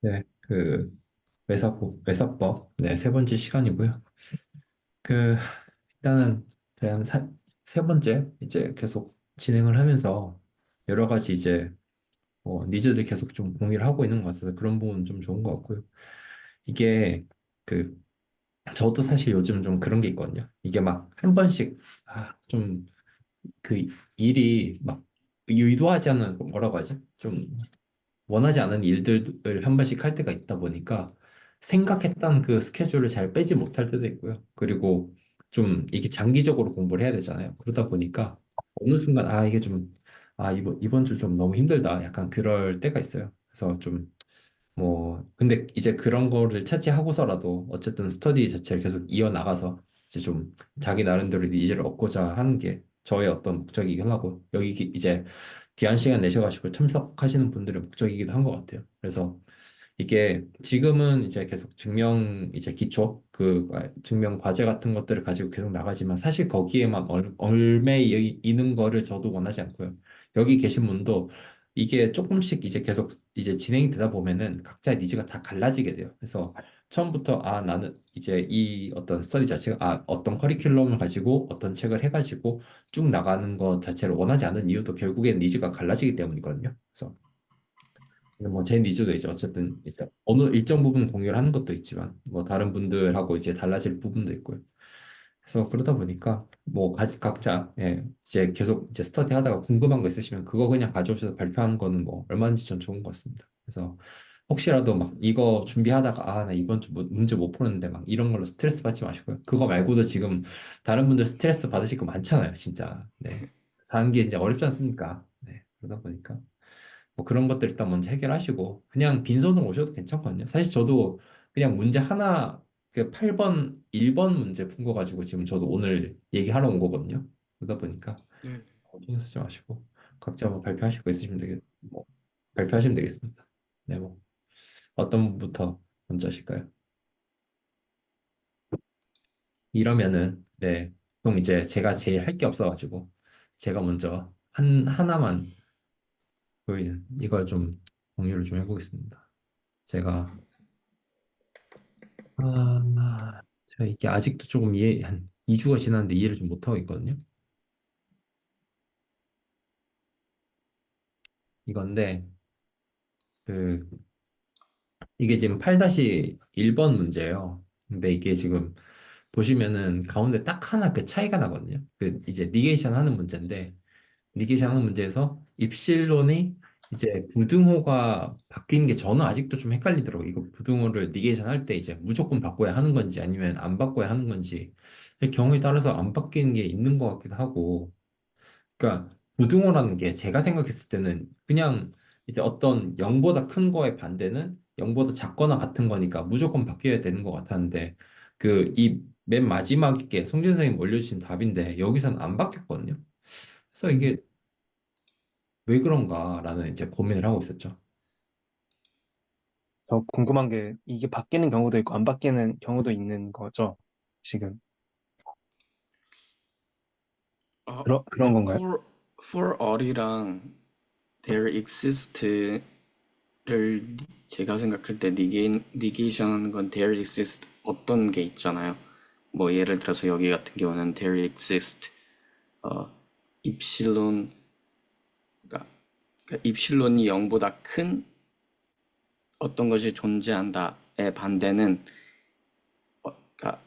네, 그 외사법, 네, 세 번째 시간이고요. 그 일단은 그냥 세 번째 이제 계속 진행을 하면서 여러 가지 이제 니즈들 계속 좀 공유를 하고 있는 것 같아서 그런 부분 좀 좋은 것 같고요. 이게 그 저도 사실 요즘 좀 그런 게 있거든요. 이게 막 한 번씩 좀 그 일이 막 의도하지 않은 뭐라고 하지? 좀 원하지 않은 일들을 한 번씩 할 때가 있다 보니까 생각했던 그 스케줄을 잘 빼지 못할 때도 있고요. 그리고 좀 이게 장기적으로 공부를 해야 되잖아요. 그러다 보니까 어느 순간 이게 좀 이번 주 좀 너무 힘들다. 약간 그럴 때가 있어요. 그래서 좀 근데 이제 그런 거를 차지하고서라도 어쨌든 스터디 자체를 계속 이어나가서 이제 좀 자기 나름대로 니즈를 얻고자 하는 게 저의 어떤 목적이긴 하고, 여기 이제 귀한 시간 내셔가지고 참석하시는 분들의 목적이기도 한 것 같아요. 그래서 이게 지금은 이제 계속 증명 이제 기초 증명 과제 같은 것들을 가지고 계속 나가지만 사실 거기에만 얼매 있는 거를 저도 원하지 않고요. 여기 계신 분도 이게 조금씩 이제 계속 이제 진행이 되다 보면은 각자의 니즈가 다 갈라지게 돼요. 그래서 처음부터 나는 이제 이 어떤 스터디 자체가 어떤 커리큘럼을 가지고 어떤 책을 해가지고 쭉 나가는 것 자체를 원하지 않는 이유도 결국엔 니즈가 갈라지기 때문이거든요. 그래서 근데 뭐 제 니즈도 이제 어쨌든 이제 어느 일정 부분 공유를 하는 것도 있지만 뭐 다른 분들하고 이제 달라질 부분도 있고요. 그래서 그러다 보니까 뭐 각자 이제 계속 이제 스터디 하다가 궁금한 거 있으시면 그거 그냥 가져오셔서 발표하는 거는 뭐 얼마든지 전 좋은 것 같습니다. 그래서 혹시라도 막 이거 준비하다가 나 이번 주 문제 못 푸는데 막 이런 걸로 스트레스 받지 마시고요. 그거 말고도 지금 다른 분들 스트레스 받으실 거 많잖아요, 진짜. 네. 사는 게 이제 어렵지 않습니까? 네. 그러다 보니까 뭐 그런 것들 일단 먼저 해결하시고 그냥 빈손으로 오셔도 괜찮거든요. 사실 저도 그냥 문제 하나 그 8번 1번 문제 푼 거 가지고 지금 저도 오늘 얘기하러 온 거거든요. 그러다 보니까 네. 신경 쓰지 마시고 각자 뭐 발표하실 거 있으시면 뭐 발표하시면 되겠습니다. 네, 뭐 어떤 분부터 먼저 하실까요? 이러면은 그럼 이제 제가 제일 할 게 없어가지고 제가 먼저 하나만 이걸 좀 공유를 좀 해보겠습니다. 제가 제가 이게 아직도 조금 한 2주가 지났는데 이해를 좀 못하고 있거든요. 이건데, 그, 이게 지금 8-1번 문제예요. 근데 이게 지금 보시면은 가운데 딱 하나 그 차이가 나거든요. 그 이제 니게이션 하는 문제인데, 니게이션 하는 문제에서 입실론이 이제 부등호가 바뀐 게 저는 아직도 좀 헷갈리더라고요. 이거 부등호를 니게이션 할 때 이제 무조건 바꿔야 하는 건지 아니면 안 바꿔야 하는 건지, 경우에 따라서 안 바뀌는 게 있는 것 같기도 하고, 그러니까 부등호라는 게 제가 생각했을 때는 그냥 이제 어떤 0보다 큰 거의 반대는 0보다 작거나 같은 거니까 무조건 바뀌어야 되는 것 같았는데 그 이 맨 마지막에 송진 선생님 올려주신 답인데 여기서는 안 바뀌었거든요. 그래서 이게 왜 그런가라는 이제 고민을 하고 있었죠. 저 궁금한 게 이게 바뀌는 경우도 있고 안 바뀌는 경우도 있는 거죠, 지금. 그런 네. 건가요? for all이랑 there exist를 제가 생각할 때 negation 하는 건 there exist 어떤 게 있잖아요. 뭐 예를 들어서 여기 같은 경우는 there exist 어, 입실론 그러니까 입실론이 0보다 큰 어떤 것이 존재한다의 반대는 그러니까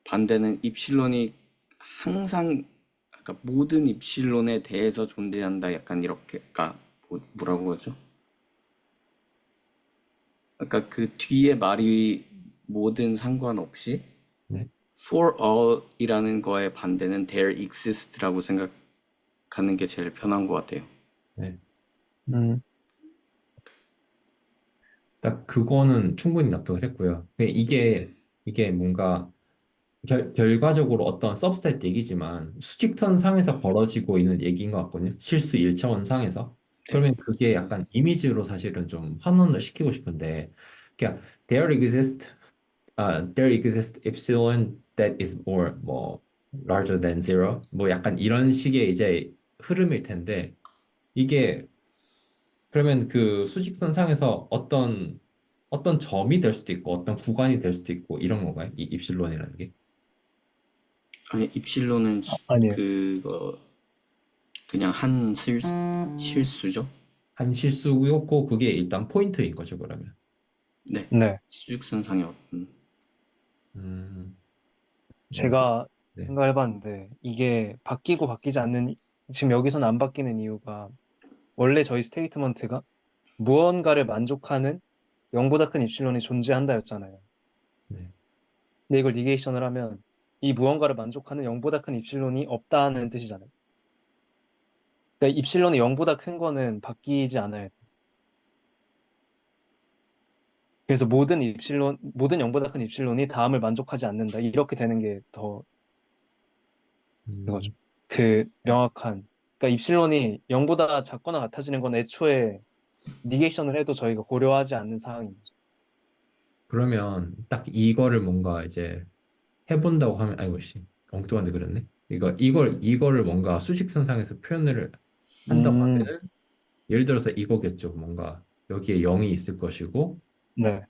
반대는 입실론이 항상 그러니까 모든 입실론에 대해서 존재한다 약간 이렇게 그러니까 뭐라고 그러죠? 그러니까 그 뒤에 말이 뭐든 상관없이 네. for all이라는 거의 반대는 there exist라고 생각하는 게 제일 편한 것 같아요. 네. 음, 딱 그거는 충분히 납득을 했고요. 이게 뭔가 결과적으로 어떤 서브셋 얘기지만 수직선 상에서 벌어지고 있는 얘기인 것 같거든요. 실수 1차원 상에서. 네. 그러면 그게 약간 이미지로 사실은 좀 환원을 시키고 싶은데, 그냥 there exists epsilon that is more 뭐 larger than zero 뭐 약간 이런 식의 이제 흐름일 텐데 이게 그러면 그 수직선 상에서 어떤 어떤 점이 될 수도 있고 어떤 구간이 될 수도 있고 이런 건가요? 이 입실론이라는 게? 아니, 입실론은 아니에요. 그거 그냥 한 실수죠? 한 실수였고 그게 일단 포인트인 거죠, 그러면. 네. 네. 수직선상의 어떤 음, 뭐, 제가 네, 생각해봤는데 이게 바뀌고 바뀌지 않는 지금 여기서는 안 바뀌는 이유가 원래 저희 스테이트먼트가 무언가를 만족하는 0보다 큰 입실론이 존재한다였잖아요. 네. 근데 이걸 니게이션을 하면 이 무언가를 만족하는 0보다 큰 입실론이 없다는 뜻이잖아요. 그러니까 입실론이 0보다 큰 거는 바뀌지 않아요. 그래서 모든 0보다 큰 입실론이 다음을 만족하지 않는다. 이렇게 되는 게 더 그거죠. 음, 그 명확한. 그러니까 입실론이 0보다 작거나 같아지는 건 애초에 니게이션을 해도 저희가 고려하지 않는 사항인 거죠. 그러면 딱 이거를 뭔가 이제 해본다고 하면, 아이고, 씨, 엉뚱한데 그랬네. 이거를 뭔가 수직선상에서 표현을 한다고 음, 하면은, 예를 들어서 이거겠죠. 뭔가 여기에 0이 있을 것이고, 네,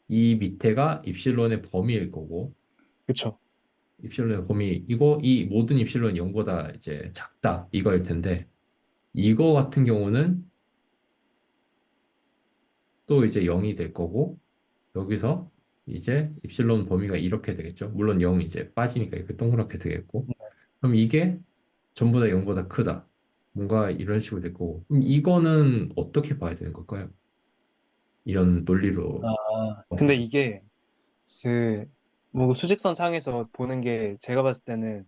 이 밑에가 입실론의 범위일 거고, 그쵸. 입실론의 범위이고, 이 모든 입실론이 0보다 이제 작다. 이거일 텐데, 이거 같은 경우는 또 이제 0이 될 거고, 여기서 이제 입실론 범위가 이렇게 되겠죠. 물론 0이 이제 빠지니까 이렇게 동그랗게 되겠고. 그럼 이게 전부 다 0보다 크다. 뭔가 이런 식으로 될 거고. 그럼 이거는 어떻게 봐야 되는 걸까요? 이런 논리로 봤을 근데 때. 이게 그, 뭐 수직선 상에서 보는 게 제가 봤을 때는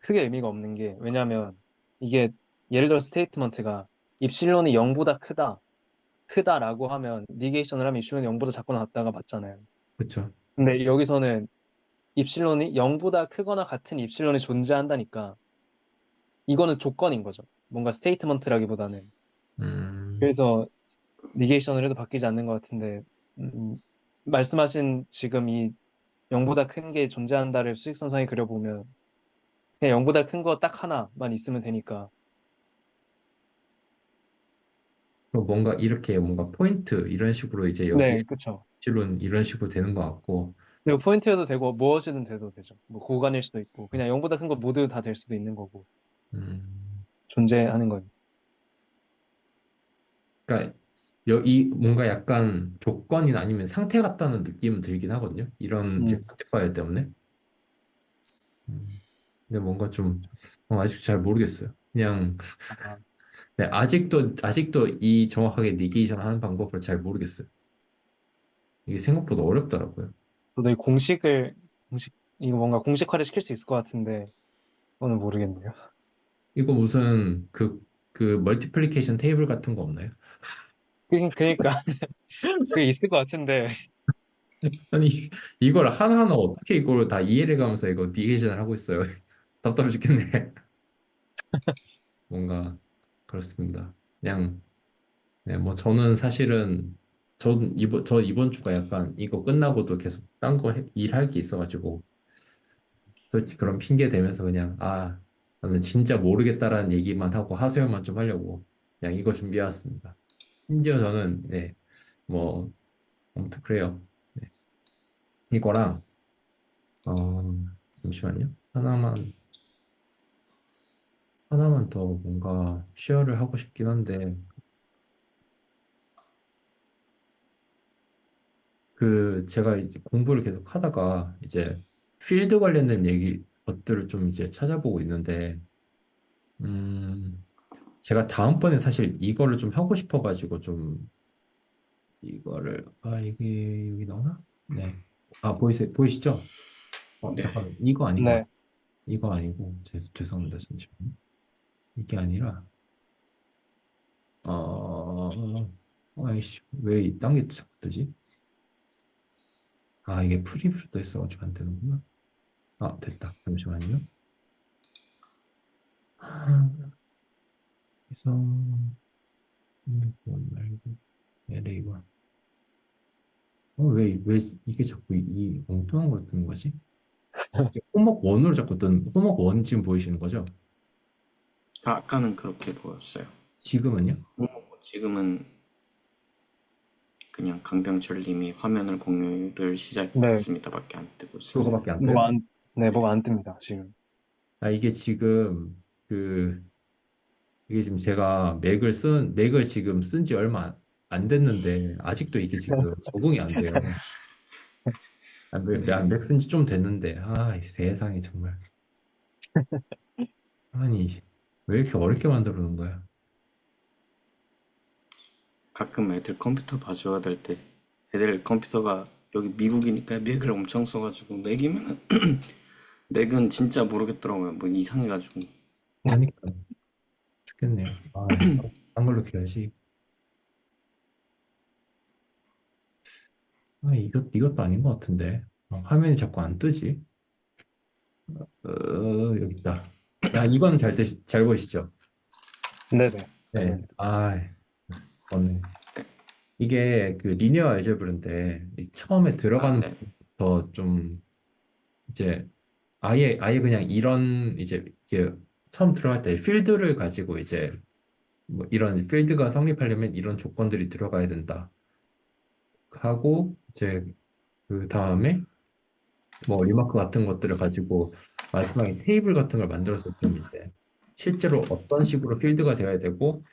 크게 의미가 없는 게 왜냐면 이게 예를 들어 스테이트먼트가 입실론이 0보다 크다라고 하면 니게이션을 하면 입실론이 0보다 작거나 같다가 맞잖아요. 그렇죠. 근데 여기서는 입실론이 0보다 크거나 같은 입실론이 존재한다니까 이거는 조건인 거죠. 뭔가 스테이트먼트라기보다는. 음, 그래서 니게이션을 해도 바뀌지 않는 것 같은데 말씀하신 지금 이 0보다 큰 게 존재한다를 수직선상에 그려보면 그냥 0보다 큰 거 딱 하나만 있으면 되니까. 그럼 뭔가 이렇게 뭔가 포인트 이런 식으로 이제 여기에 네, 그쵸. 입실론 이런 식으로 되는 것 같고. 그리고 포인트여도 되고 무엇이든 돼도 되죠. 뭐 고간일 수도 있고 그냥 0보다 큰 거 모두 다 될 수도 있는 거고 음, 존재하는 건. 그러니까 이 뭔가 약간 조건이나 아니면 상태 같다는 느낌은 들긴 하거든요. 이런 이제 음. 퀀티파이어 때문에. 근데 뭔가 좀 아직 잘 모르겠어요. 그냥 아, 네, 아직도 이 정확하게 니게이션 하는 방법을 잘 모르겠어요. 이게 생각보다 어렵더라고요. 저도 이 이거 뭔가 공식화를 시킬 수 있을 것 같은데 그거는 모르겠네요. 이거 무슨 그 멀티플리케이션 테이블 같은 거 없나요? 그러니까 그게 있을 것 같은데 아니 이걸 하나하나 어떻게 이걸 다 이해를 가면서 이거 니게이션을 하고 있어요. 답답해 죽겠네. 뭔가 그렇습니다. 그냥 네, 뭐 저는 사실은 저 이번 주가 약간 이거 끝나고도 계속 딴 거 일할 게 있어가지고 솔직히 그런 핑계 대면서 그냥 나는 진짜 모르겠다라는 얘기만 하고 하소연만 좀 하려고 그냥 이거 준비해왔습니다. 심지어 저는 네, 뭐 아무튼 그래요. 네, 이거랑 어 잠시만요. 하나만 더 뭔가 쉐어를 하고 싶긴 한데 그 제가 이제 공부를 계속 하다가 이제 필드 관련된 얘기 것들을 좀 이제 찾아보고 있는데 음 제가 다음번에 사실 이거를 좀 하고 싶어가지고 좀 이거를 이게 여기 나오나? 네. 보이시죠? 네. 잠깐 이거 아닌 것 네. 같아요. 이거 아니고 죄송합니다. 잠시만요. 이게 아니라 아이씨 왜 이딴 게 자꾸 뜨지? 이게 프리뷰로 떠 있어가지고 안 되는구나. 됐다. 잠시만요. 그래서 이건 말고 LA1 왜 이게 자꾸 이 엉뚱한 걸 뜨는 거지? 호목 원으로 자꾸 호목 원 지금 보이시는 거죠? 아까는 그렇게 보였어요. 지금은요? 지금은 그냥 강병철 님이 화면을 공유를 네, 시작했습니다밖에 안 뜨고 있어요. 그거밖에 안 떠요? 뭐가 안 뜹니다, 지금. 아, 이게 지금 그 이게 지금 제가 맥을 지금 쓴 지 얼마 안 됐는데 아직도 이게 지금 적응이 안 돼요. 아, 네. 맥 쓴 지 좀 됐는데 아, 이 세상에 정말 아니 왜 이렇게 어렵게 만들어 놓은 거야? 가끔 애들 컴퓨터 봐줘야 될 때 애들 컴퓨터가 여기 미국이니까 맥을 엄청 써가지고 맥이면 맥은 진짜 모르겠더라고요. 뭐 이상해가지고. 그러니까 죽겠네요. 아, 딴 걸로 켜야지. 아, 이것도 아닌 것 같은데. 화면이 자꾸 안 뜨지? 여기 있다. 야, 이건 잘 보시죠? 네네, 잘 네. 보입니다. 아, 맞네. 이게 그 리니어 알제브르인데 처음에 아, 들어가는 네. 것부터 좀 이제 아예 그냥 이런 이제 처음 들어갈 때 필드를 가지고 이제 뭐 이런 필드가 성립하려면 이런 조건들이 들어가야 된다 하고 이제 그 다음에 뭐 리마크 같은 것들을 가지고 마지막에 테이블 같은 걸 만들어서 좀 이제 실제로 어떤 식으로 필드가 되어야 되고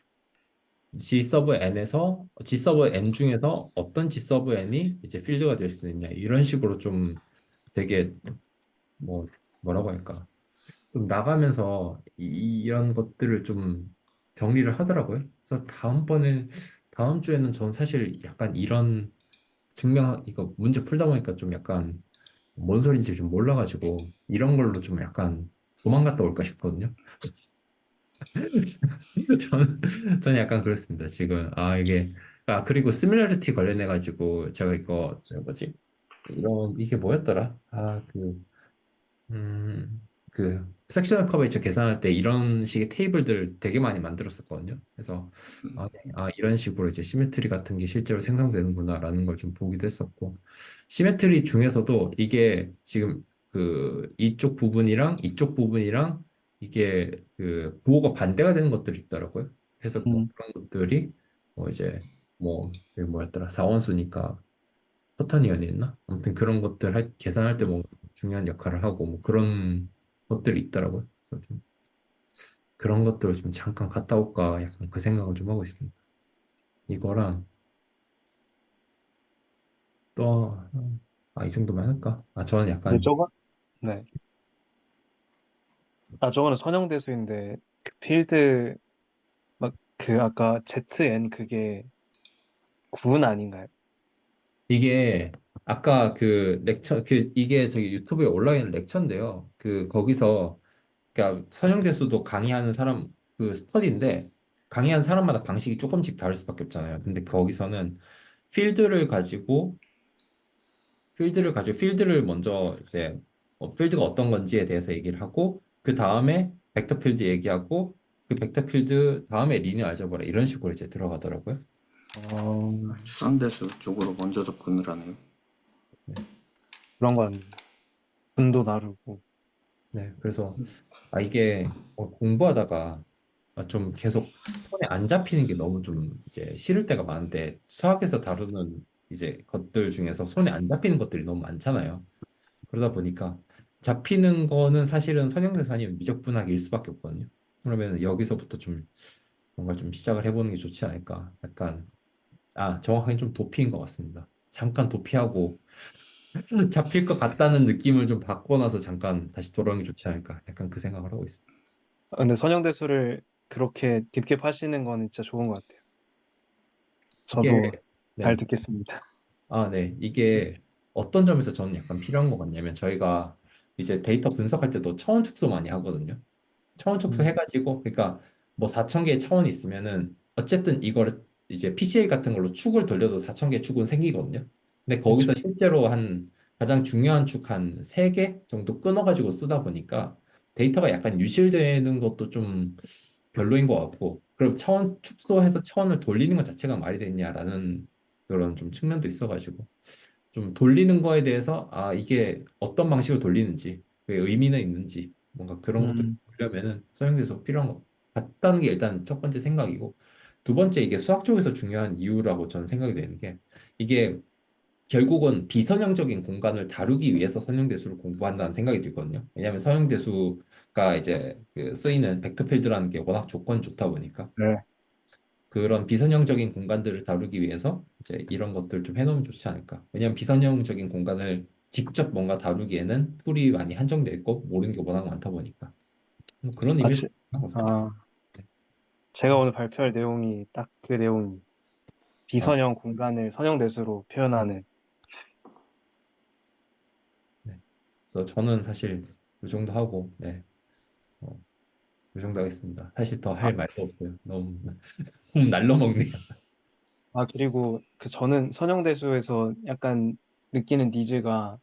G 서브 N에서 G 서브 N 중에서 어떤 G 서브 N이 이제 필드가 될 수 있냐 이런 식으로 좀 되게 뭐 뭐라고 할까 좀 나가면서 이런 것들을 좀 정리를 하더라고요. 그래서 다음 주에는 전 사실 약간 이런 이거 문제 풀다 보니까 좀 약간 뭔 소리인지 좀 몰라가지고 이런 걸로 좀 약간 도망갔다 올까 싶거든요. 저는 약간 그렇습니다. 지금 이게 그리고 시뮬러리티 관련해 가지고 제가 이거 뭐지? 이런 이게 뭐였더라? 그 섹셔널 커버리지 계산할 때 이런 식의 테이블들 되게 많이 만들었었거든요. 그래서 네. 이런 식으로 이제 시메트리 같은 게 실제로 생성되는구나라는 걸 좀 보기도 했었고 시메트리 중에서도 이게 지금 그 이쪽 부분이랑 이쪽 부분이랑 이게 그 부호가 반대가 되는 것들이 있더라고요. 그래서 뭐 음, 그런 것들이 이제 그 뭐였더라? 4원수니까 커터니언이었나? 아무튼 그런 것들 계산할 때 뭔가 중요한 역할을 하고 뭐 그런 것들이 있더라고요. 그래서 좀 그런 것들을 좀 잠깐 갔다 올까 약간 그 생각을 좀 하고 있습니다. 이거랑 또, 이 정도만 할까? 저는 근데 약간 네. 저거는 선형대수인데, 그 필드, 막, 그, 아까 ZN 그게 군 아닌가요? 이게 아까 그 렉처, 이게 저기 유튜브에 올라 있는 렉처인데요. 거기서 그러니까 선형대수도 강의하는 사람 그 스터디인데 강의하는 사람마다 방식이 조금씩 다를 수밖에 없잖아요. 근데 거기서는 필드를 가지고 필드를 먼저 이제 필드가 어떤 건지에 대해서 얘기를 하고 그 다음에 벡터 필드 얘기하고 그 벡터 필드 다음에 리니어 알제브라 이런 식으로 이제 들어가더라고요. 어, 추상대수 쪽으로 먼저 접근을 하네요. 네. 그런 건 군도 다르고. 네, 그래서 이게 공부하다가 좀 계속 손에 안 잡히는 게 너무 좀 이제 싫을 때가 많은데 수학에서 다루는 이제 것들 중에서 손에 안 잡히는 것들이 너무 많잖아요. 그러다 보니까 잡히는 거는 사실은 선형대수 아니면 미적분학일 수밖에 없거든요. 그러면 여기서부터 좀 뭔가 좀 시작을 해보는 게 좋지 않을까. 약간 정확하게 좀 도피인 것 같습니다. 잠깐 도피하고 잡힐 것 같다는 느낌을 좀 받고 나서 잠깐 다시 돌아오는 게 좋지 않을까. 약간 그 생각을 하고 있습니다. 근데 선형대수를 그렇게 깊게 파시는 건 진짜 좋은 것 같아요. 이게 저도 잘 네. 듣겠습니다. 네. 이게 어떤 점에서 저는 약간 필요한 것 같냐면 저희가 이제 데이터 분석할 때도 차원 축소 많이 하거든요. 차원 축소 음, 해가지고 그러니까 뭐 4천 개의 차원이 있으면은 어쨌든 이거를 이제 PCA 같은 걸로 축을 돌려도 4천 개의 축은 생기거든요. 근데 그쵸. 거기서 실제로 한 가장 중요한 축 한 3개 정도 끊어가지고 쓰다 보니까 데이터가 약간 유실되는 것도 좀 별로인 것 같고 그럼 차원 축소해서 차원을 돌리는 것 자체가 말이 되냐라는 그런 좀 측면도 있어가지고 좀 돌리는 거에 대해서 이게 어떤 방식으로 돌리는지 그 의미는 있는지 뭔가 그런 것들 음, 보려면은 서형대수 필요한 것 같다는 게 일단 첫 번째 생각이고 두 번째, 이게 수학 쪽에서 중요한 이유라고 저는 생각이 되는 게, 이게 결국은 비선형적인 공간을 다루기 위해서 선형대수를 공부한다는 생각이 들거든요. 왜냐하면 선형대수가 이제 그 쓰이는 벡터 필드라는 게 워낙 조건이 좋다 보니까 네. 그런 비선형적인 공간들을 다루기 위해서 이제 이런 것들 좀 해놓으면 좋지 않을까. 왜냐하면 비선형적인 공간을 직접 뭔가 다루기에는 툴이 많이 한정돼 있고 모르는 게 워낙 많다 보니까 뭐 그런 아, 의미에서 하고 있습니다. 아, 제가 오늘 발표할 내용이 딱 그 내용이 아, 비선형 공간을 선형대수로 표현하는. 네. 그래서 저는 사실 이 정도 하고, 네, 어, 이 정도 하겠습니다. 사실 더 아, 할 말도 없어요. 너무 너무 날로 먹네요. 그리고 저는 선형대수에서 약간 느끼는 니즈가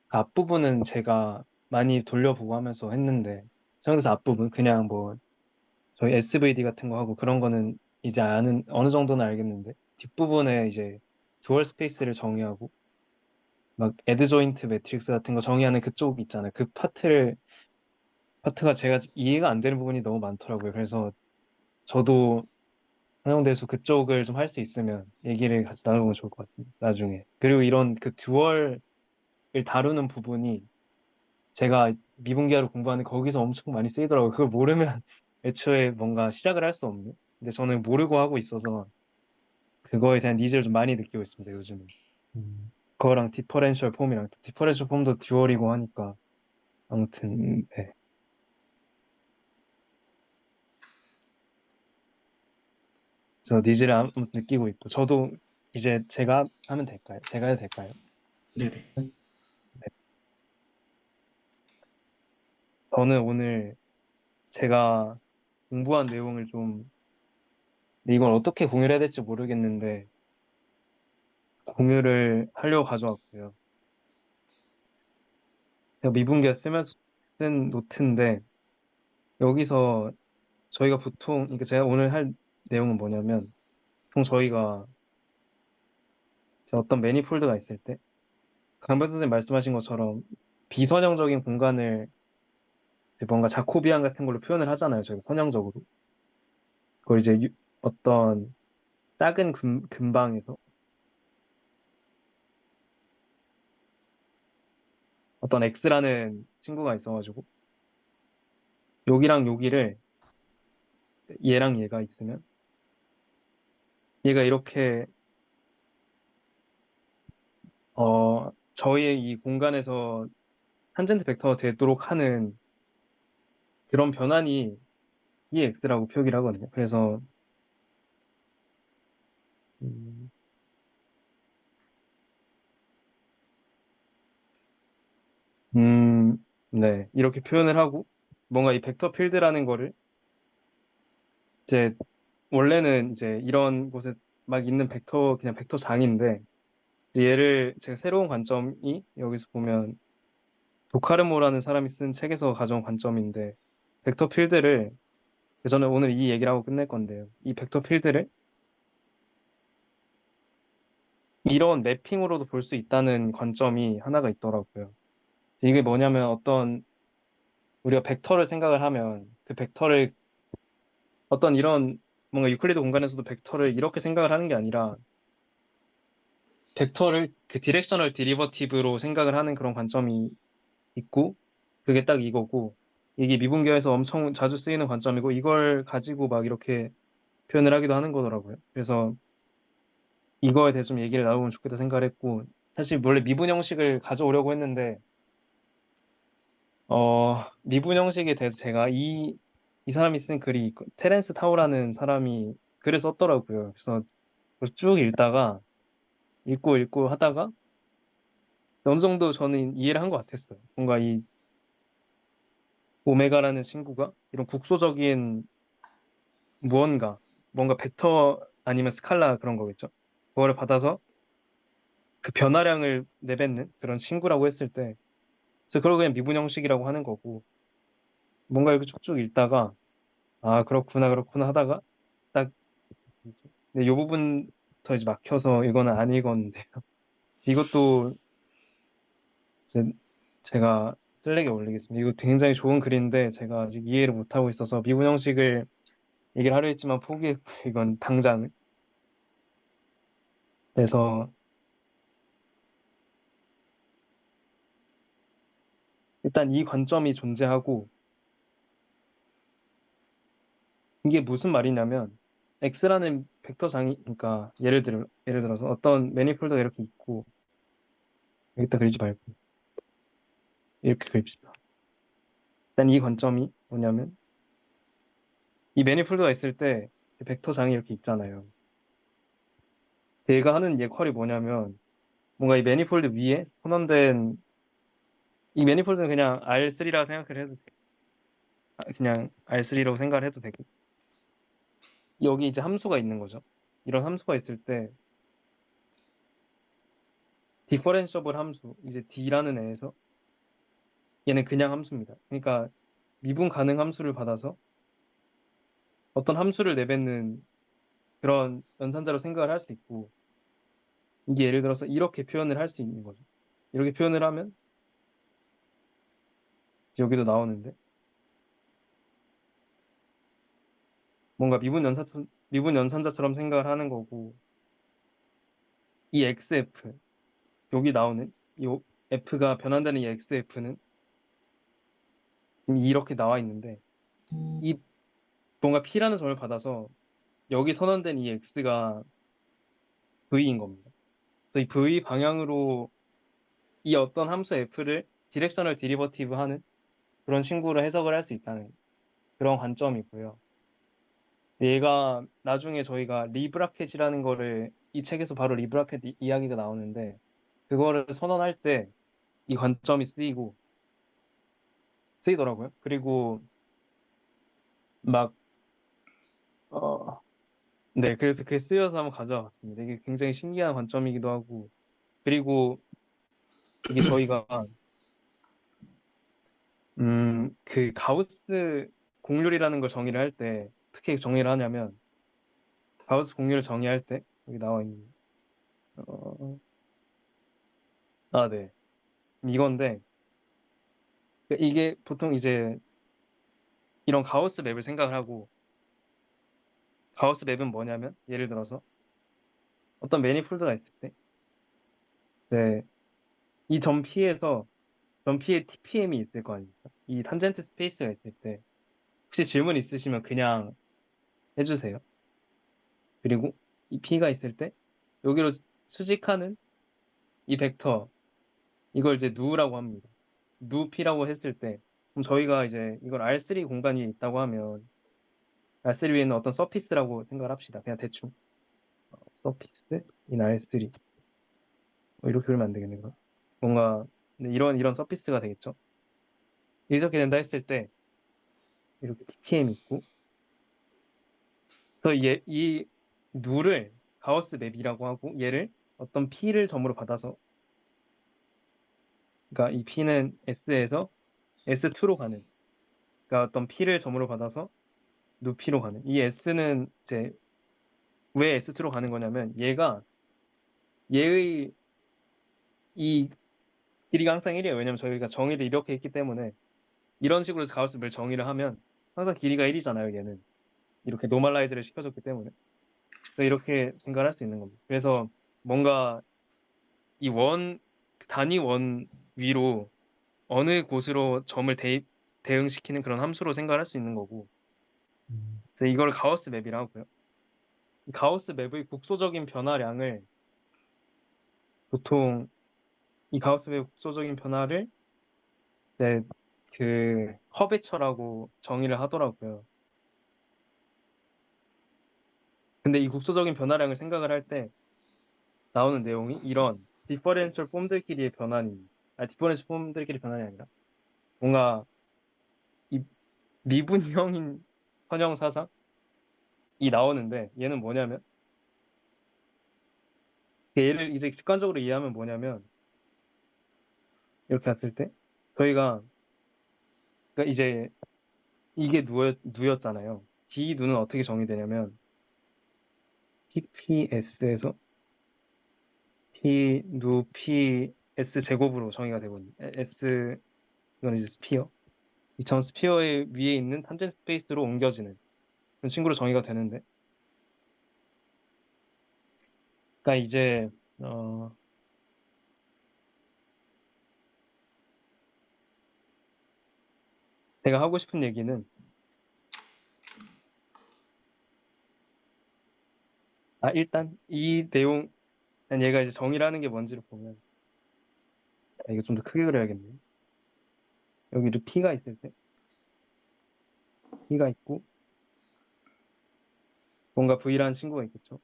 그 앞부분은 제가 많이 돌려보고 하면서 했는데 선형대수 앞부분 그냥 뭐 저희 SVD 같은 거 하고 그런 거는 이제 아는 어느 정도는 알겠는데 뒷부분에 이제 듀얼 스페이스를 정의하고 막 애드 조인트 매트릭스 같은 거 정의하는 그쪽 있잖아요. 그 파트가 제가 이해가 안 되는 부분이 너무 많더라고요. 그래서 저도 한영대수 그쪽을 좀 할 수 있으면 얘기를 같이 나눠보면 좋을 것 같아요. 나중에. 그리고 이런 그 듀얼을 다루는 부분이 제가 미분계로 공부하는 거기서 엄청 많이 쓰이더라고요. 그걸 모르면 애초에 뭔가 시작을 할 수 없는. 근데 저는 모르고 하고 있어서 그거에 대한 니즈를 좀 많이 느끼고 있습니다, 요즘은. 음, 그거랑 디퍼렌셜 폼도 듀얼이고 하니까 아무튼 네. 저 니즈를 아무튼 느끼고 있고 저도 이제 제가 하면 될까요? 제가 해도 될까요? 네네. 네. 저는 오늘 제가 공부한 내용을 좀 근데 이걸 어떻게 공유를 해야 될지 모르겠는데 공유를 하려고 가져왔고요. 제가 미분계 쓰면서 쓴 노트인데 여기서 저희가 보통 그러니까 제가 오늘 할 내용은 뭐냐면 보통 저희가 어떤 매니폴드가 있을 때 강변 선생님 말씀하신 것처럼 비선형적인 공간을 이제 뭔가 자코비안 같은 걸로 표현을 하잖아요. 저희가 선형적으로. 그걸 이제 어떤 작은 근방에서 어떤 X라는 친구가 있어가지고 여기랑 여기를 얘랑 얘가 있으면 얘가 이렇게 저희의 이 공간에서 탄젠트 벡터가 되도록 하는 그런 변환이 EX라고 표기를 하거든요. 그래서 음, 음, 네 이렇게 표현을 하고 뭔가 이 벡터 필드라는 거를 이제 원래는 이제 이런 곳에 막 있는 그냥 벡터 장인데 이제 얘를 제가 새로운 관점이 여기서 보면 도카르모라는 사람이 쓴 책에서 가져온 관점인데 벡터 필드를 저는 오늘 이 얘기를 하고 끝낼 건데요. 이 벡터 필드를 이런 매핑으로도 볼 수 있다는 관점이 하나가 있더라고요. 이게 뭐냐면 우리가 벡터를 생각을 하면 그 벡터를 어떤 이런 뭔가 유클리드 공간에서도 벡터를 이렇게 생각을 하는 게 아니라 벡터를 그 디렉셔널 디리버티브로 생각을 하는 그런 관점이 있고 그게 딱 이거고 이게 미분계에서 엄청 자주 쓰이는 관점이고 이걸 가지고 막 이렇게 표현을 하기도 하는 거더라고요. 그래서 이거에 대해서 좀 얘기를 나누면 좋겠다 생각을 했고 사실 원래 미분 형식을 가져오려고 했는데 미분 형식에 대해서 제가 이 사람이 쓴 글이 테렌스 타우라는 사람이 글을 썼더라고요. 그래서 그걸 쭉 읽고 하다가 어느 정도 저는 이해를 한 것 같았어요. 뭔가 이 오메가라는 친구가 이런 국소적인 무언가, 뭔가 벡터 아니면 스칼라 그런 거겠죠. 그거를 받아서 그 변화량을 내뱉는 그런 친구라고 했을 때, 그래서 그걸 그냥 미분 형식이라고 하는 거고, 뭔가 이렇게 쭉쭉 읽다가, 아, 그렇구나 하다가, 딱, 뭐지? 근데 이 부분부터 이제 막혀서 이거는 안 읽었는데요. 이것도 이제 제가 슬랙에 올리겠습니다. 이거 굉장히 좋은 글인데 제가 아직 이해를 못하고 있어서 미분 형식을 얘기를 하려 했지만 포기했고 이건 당장. 그래서 일단 이 관점이 존재하고 이게 무슨 말이냐면 X라는 벡터 장이 그러니까 예를 들어서 어떤 매니폴드가 이렇게 있고 여기다 그리지 말고 이렇게 그립시다. 일단 이 관점이 뭐냐면 이 매니폴드가 있을 때 벡터 장이 이렇게 있잖아요. 얘가 하는 역할이 뭐냐면 뭔가 이 매니폴드 위에 선언된 이 매니폴드는 그냥 R3라고 생각을 해도 돼. 그냥 R3라고 생각을 해도 되고 여기 이제 함수가 있는 거죠. 이런 함수가 있을 때 디퍼렌셔블 함수 이제 D라는 애에서 얘는 그냥 함수입니다. 그러니까 미분 가능 함수를 받아서 어떤 함수를 내뱉는 그런 연산자로 생각을 할 수 있고 이게 예를 들어서 이렇게 표현을 할 수 있는 거죠. 이렇게 표현을 하면 여기도 나오는데 뭔가 미분 연산자처럼 생각을 하는 거고 이 XF 여기 나오는 이 F가 변환되는 이 XF는 이미 이렇게 나와 있는데 이 뭔가 P라는 점을 받아서 여기 선언된 이 X가 V인 겁니다. 그래서 이 V 방향으로 이 어떤 함수 F를 디렉셔널 디리버티브 하는 그런 친구로 해석을 할 수 있다는 그런 관점이고요. 얘가 나중에 저희가 리브라켓이라는 거를 이 책에서 바로 리브라켓 이야기가 나오는데 그거를 선언할 때 이 관점이 쓰이더라고요. 그리고 막 네, 그래서 그게 쓰여서 한번 가져와 봤습니다. 이게 굉장히 신기한 관점이기도 하고 그리고 이게 저희가 그 가우스 공률이라는 걸 정의를 할 때 어떻게 정의를 하냐면 가우스 공률을 정의할 때 여기 나와 있는 어, 네. 이건데 이게 보통 이제 이런 가우스 맵을 생각을 하고 가우스 맵은 뭐냐면 예를 들어서 어떤 매니폴드가 있을 때 네, 이 점 P에서 점 P에 TPM이 있을 거 아닙니까? 이 탄젠트 스페이스가 있을 때 혹시 질문 있으시면 그냥 해주세요. 그리고 이 P가 있을 때 여기로 수직하는 이 벡터 이걸 이제 누라고 합니다. 누 P라고 했을 때 그럼 저희가 이제 이걸 R3 공간 위에 있다고 하면 R3 위에는 어떤 서피스라고 생각을 합시다. 그냥 대충 서피스 in R3 뭐 이렇게 그리면 안 되겠는가? 뭔가 네, 이런 서피스가 되겠죠. 이렇게 된다 했을 때 이렇게 TPM이 있고 그래서 이 누를 가우스 맵이라고 하고 얘를 어떤 P를 점으로 받아서 그러니까 이 P는 S에서 S2로 가는 그러니까 어떤 P를 점으로 받아서 누 P로 가는 이 S는 이제 왜 S2로 가는 거냐면 얘의 이 길이가 항상 1이에요. 왜냐면 저희가 정의를 이렇게 했기 때문에 이런 식으로 가우스 맵을 정의를 하면 항상 길이가 1이잖아요. 얘는 이렇게 노멀라이즈를 시켜줬기 때문에 그래서 이렇게 생각을 할 수 있는 겁니다. 그래서 뭔가 이 단위 원 위로 어느 곳으로 점을 대응시키는 그런 함수로 생각을 할 수 있는 거고 음, 그래서 이걸 가우스 맵이라고 하고요. 이 가우스 맵의 국소적인 변화량을 보통 이 가우스 맵의 국소적인 변화를 네, 그 허베처라고 정의를 하더라고요. 근데 이 국소적인 변화량을 생각을 할 때 나오는 내용이 이런 디퍼렌셜 폼들끼리의 변환입니다. 디퍼렌셜 폼들끼리 변환이 아니라 뭔가 이 미분형인 선형 사상이 나오는데 얘는 뭐냐면 얘를 이제 직관적으로 이해하면 뭐냐면 이렇게 봤을 때 저희가 그러니까 이제 이게 누였잖아요. D 누는 어떻게 정의되냐면 TPS에서 T 누 P S 제곱으로 정의가 되거든요. S 이건 이제 스피어. 이전 스피어의 위에 있는 탄젠트 스페이스로 옮겨지는. 그런 친구로 정의가 되는데, 그러니까 이제 어, 제가 하고 싶은 얘기는 일단 이 내용, 얘가 이제 정의라는 게 뭔지를 보면 이거 좀 더 크게 그려야겠네. 여기 P가 있을 때 P가 있고 뭔가 V라는 친구가 있겠죠.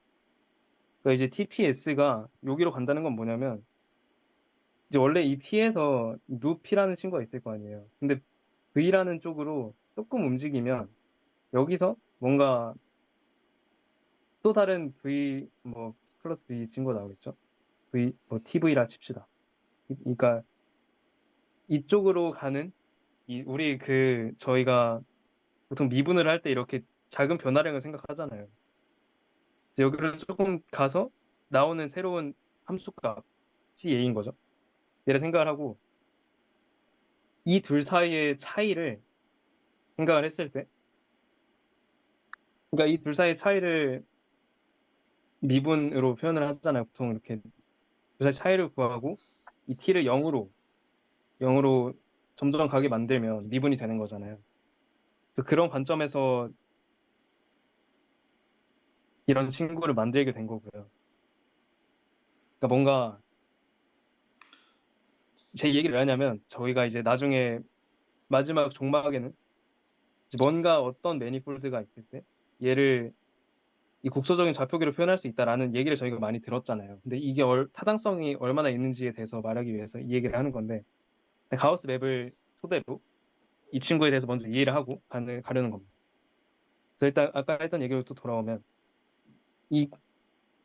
그러니까 이제 TPS가 여기로 간다는 건 뭐냐면 이제 원래 이 P에서 루피라는 친구가 있을 거 아니에요. 근데 V라는 쪽으로 조금 움직이면 여기서 뭔가 또 다른 V 뭐 P 플러스 V 친구가 나오겠죠. V 뭐 TV라 칩시다. 그러니까 이쪽으로 가는 우리 저희가 보통 미분을 할 때 이렇게 작은 변화량을 생각하잖아요. 여기를 조금 가서 나오는 새로운 함수값이 A인 거죠. 얘를 생각을 하고 이 둘 사이의 차이를 생각을 했을 때, 그러니까 이 둘 사이의 차이를 미분으로 표현을 하잖아요. 보통 이렇게 둘 사이 차이를 구하고 이 t를 0으로 점점 가게 만들면 미분이 되는 거잖아요. 그런 관점에서 이런 친구를 만들게 된 거고요. 그러니까 뭔가 제 얘기를 왜 하냐면 저희가 이제 나중에 마지막 종막에는 이제 뭔가 어떤 매니폴드가 있을 때 얘를 이 국소적인 좌표기로 표현할 수 있다라는 얘기를 저희가 많이 들었잖아요. 근데 이게 타당성이 얼마나 있는지에 대해서 말하기 위해서 이 얘기를 하는 건데 가우스 맵을 토대로 이 친구에 대해서 먼저 이해를 하고 가려는 겁니다. 그래서 일단 아까 했던 얘기로 또 돌아오면 이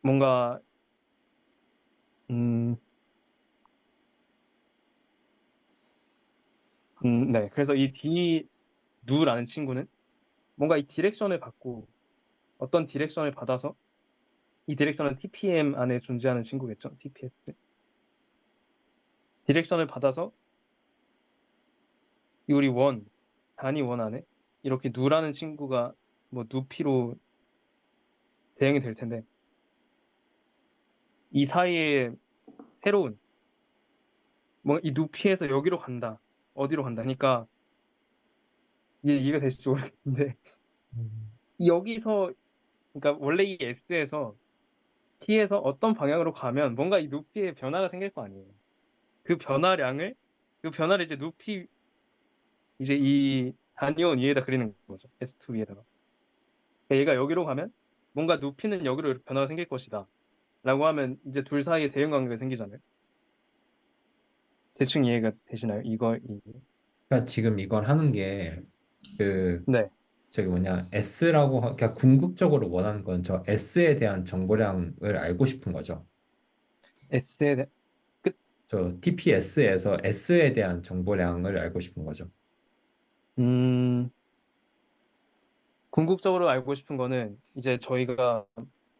뭔가 음, 네. 그래서 이 D 누라는 친구는 뭔가 이 디렉션을 받고 어떤 디렉션을 받아서 이 디렉션은 TPM 안에 존재하는 친구겠죠. TPS. 디렉션을 받아서 이 우리 단위 원 안에 이렇게 누라는 친구가 뭐 누피로 대응이 될 텐데 이 사이에 새로운 뭐 이 누피에서 여기로 간다. 어디로 간다. 그러니까 이게 이해가 되실지 모르겠는데 음. 여기서 그러니까 원래 이 S에서 T에서 어떤 방향으로 가면 뭔가 이 누피에 변화가 생길 거 아니에요. 그 변화량을 그 변화를 이제 누피 이제 이 단위원 위에다 그리는 거죠. S2 위에다가. 그러니까 얘가 여기로 가면 뭔가 누피는 여기로 이렇게 변화가 생길 것이다. 라고 하면 이제 둘 사이에 대응 관계가 생기잖아요. 대충 이해가 되시나요? 그러니까 지금 이걸 하는 게 그 네. 저기 뭐냐 S라고 그러니까 궁극적으로 원하는 건 저 S에 대한 정보량을 알고 싶은 거죠. S에 끝. 저 TPS에서 S에 대한 정보량을 알고 싶은 거죠. 음, 궁극적으로 알고 싶은 거는 이제 저희가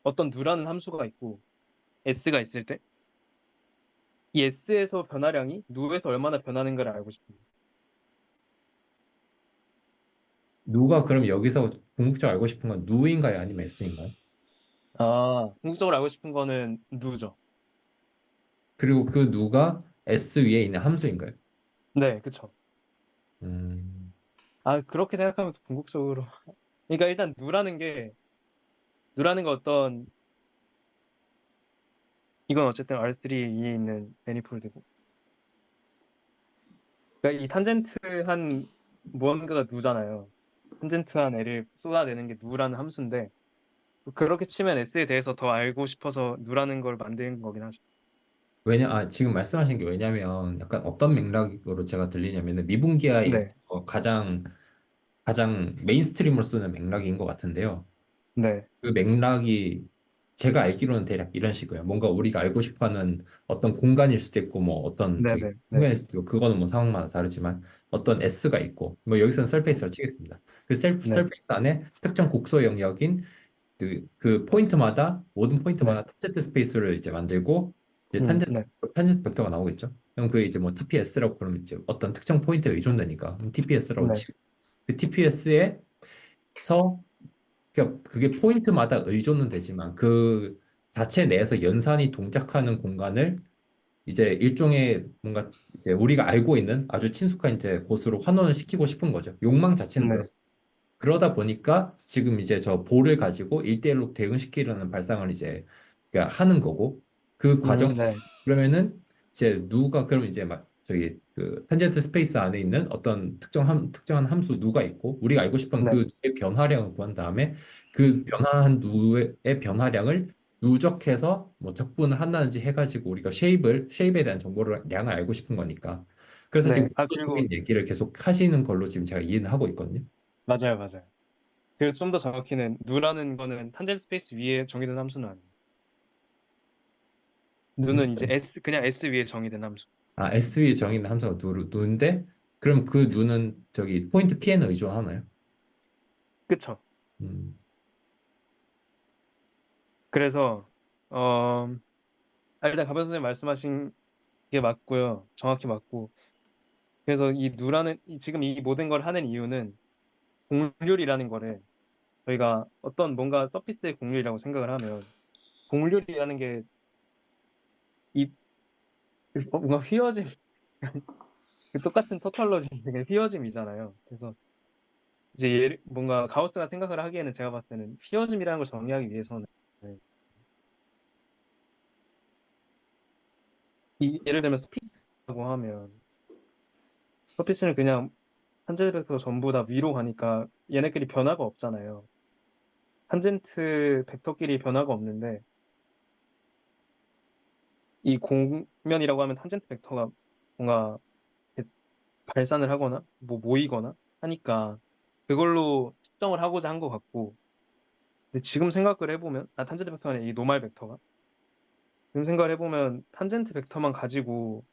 어떤 누라는 함수가 있고 S가 있을 때 이 S에서 변화량이 누에서 얼마나 변하는가를 알고 싶습니다. 누가 그럼 여기서 궁극적으로 알고 싶은 건 누인가요? 아니면 S인가요? 궁극적으로 알고 싶은 거는 누죠. 그리고 그 누가 S 위에 있는 함수인가요? 네, 그쵸. 음, 그렇게 생각하면 또 궁극적으로. 그러니까 일단 누라는 거 이건 어쨌든 R3 위에 있는 매니폴드고. 그러니까 이 탄젠트한 무언가가 누잖아요. 탄젠트한 애를 쏟아내는 게 누라는 함수인데, 그렇게 치면 S에 대해서 더 알고 싶어서 누라는 걸 만드는 거긴 하죠. 지금 말씀하신 게 왜냐면 약간 어떤 맥락으로 제가 들리냐면은 미분기하의 네, 가장 메인스트림으로 쓰는 맥락인 것 같은데요. 네, 그 맥락이 제가 알기로는 대략 이런 식이에요. 뭔가 우리가 알고 싶어하는 어떤 공간일 수도 있고 뭐 어떤 네, 저기 네, 네, 평면일 수도 있고 그거는 뭐 상황마다 다르지만 어떤 S가 있고 뭐 여기서는 서페이스를 치겠습니다. 그 네, 서페이스 안에 특정 곡소 영역인 그 포인트마다 모든 네, 포인트마다 탄젠트 스페이스를 이제 만들고 이제 네, 탄젠트 벡터가 나오겠죠. 그럼 그게 이제 뭐 TPS라고 그러면 이제 어떤 특정 포인트에 의존되니까 TPS라고 네, 치고 그 TPS에서 그러니까 그게 포인트마다 의존은 되지만 그 자체 내에서 연산이 동작하는 공간을 이제 일종의 뭔가 이제 우리가 알고 있는 아주 친숙한 이제 곳으로 환원을 시키고 싶은 거죠. 욕망 자체는 그렇. 네, 그러다 보니까 지금 이제 저 볼을 가지고 1대1로 대응시키려는 발상을 이제 그러니까 하는 거고 그 과정 네, 그러면은 이제 누가 그럼 이제 막 저기 그 탄젠트 스페이스 안에 있는 어떤 특정한 함수 누가 있고 우리가 알고 싶은 네, 그 누의 변화량을 구한 다음에 그 변화한 누의 변화량을 누적해서 뭐 적분을 한다든지 해가지고 우리가 쉐입에 대한 정보를 양을 알고 싶은 거니까 그래서 지금 네. 아, 그리고, 구조적인 얘기를 계속 하시는 걸로 지금 제가 이해는 하고 있거든요. 맞아요, 맞아요. 그리고 좀 더 정확히는, 누라는 거는 탄젠트 스페이스 위에 정의된 함수는 아니에요. 누는 이제 그냥 S 위에 정의된 함수. 아, SE 정의는 함수가 누인데 그럼 그 누는 저기 포인트 P에는 의존하나요? 그쵸? 음, 그래서, 어, 일단 가변 선생님 말씀하신 게 맞고요. 정확히 맞고. 그래서 이 누라는, 지금 이 모든 걸 하는 이유는 공률이라는 거를 저희가 어떤 뭔가 서피스의 공률이라고 생각을 하면, 공률이라는 게 이, 뭔가 휘어짐, 그 똑같은 터털러지인데 휘어짐이잖아요. 그래서 이제 뭔가 가우스가 생각을 하기에는 제가 봤을 때는 휘어짐이라는 걸 정의하기 위해서는 예를 들면 서피스라고 하면 서피스는 그냥 탄젠트 벡터가 전부 다 위로 가니까 얘네끼리 변화가 없잖아요. 탄젠트 벡터끼리 변화가 없는데 이 공면이라고 하면 탄젠트 벡터가 뭔가 이렇게 발산을 하거나 뭐 모이거나 하니까 그걸로 측정을 하고자 한 것 같고 근데 지금 생각을 해보면 탄젠트 벡터가 아니라 이 노말 벡터가 지금 생각을 해보면 탄젠트 벡터만 가지고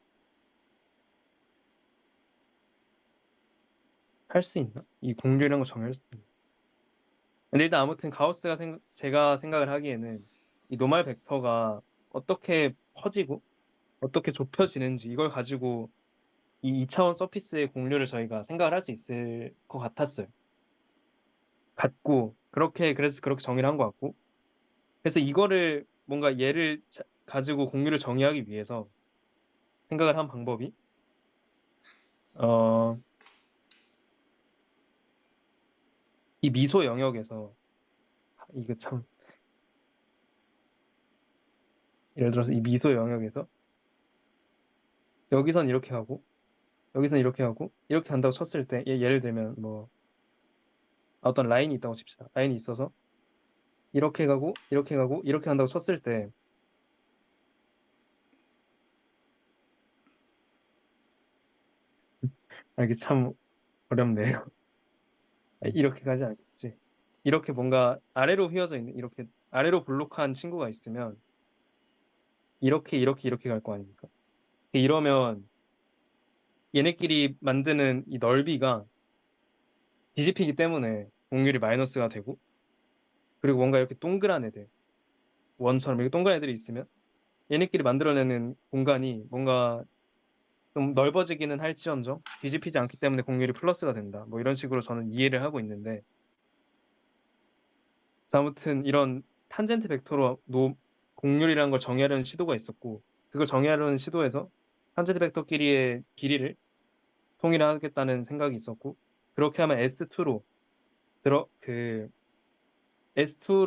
할 수 있나? 이 공률이라는 걸 정의할 수 있나? 근데 일단 아무튼 제가 생각을 하기에는 이 노말 벡터가 어떻게 퍼지고 어떻게 좁혀지는지 이걸 가지고 이 2차원 서피스의 공률을 저희가 생각을 할 수 있을 것 같았어요. 같고 그래서 그렇게 정의를 한 것 같고 그래서 이거를 뭔가 가지고 공률을 정의하기 위해서 생각을 한 방법이 어, 이 미소 영역에서 이거 참 예를 들어서 이 미소 영역에서 여기선 이렇게 하고 여기선 이렇게 하고 이렇게 한다고 쳤을 때 예를 들면 뭐 어떤 라인이 있다고 칩시다. 라인이 있어서 이렇게 가고 이렇게 가고 이렇게 한다고 쳤을 때 이게 참 어렵네요. 이렇게 가지 않겠지. 이렇게 뭔가 아래로 휘어져 있는 이렇게 아래로 볼록한 친구가 있으면 이렇게 갈 거 아닙니까? 이러면 얘네끼리 만드는 이 넓이가 뒤집히기 때문에 공률이 마이너스가 되고 그리고 뭔가 이렇게 동그란 애들 원처럼 이렇게 동그란 애들이 있으면 얘네끼리 만들어내는 공간이 뭔가 좀 넓어지기는 할지언정 뒤집히지 않기 때문에 공률이 플러스가 된다. 뭐 이런 식으로 저는 이해를 하고 있는데 아무튼 이런 탄젠트 벡터로 공률이라는 걸 정의하려는 시도가 있었고 그걸 정의하려는 시도에서 탄젠트 벡터끼리의 길이를 통일하겠다는 생각이 있었고 그렇게 하면 S2로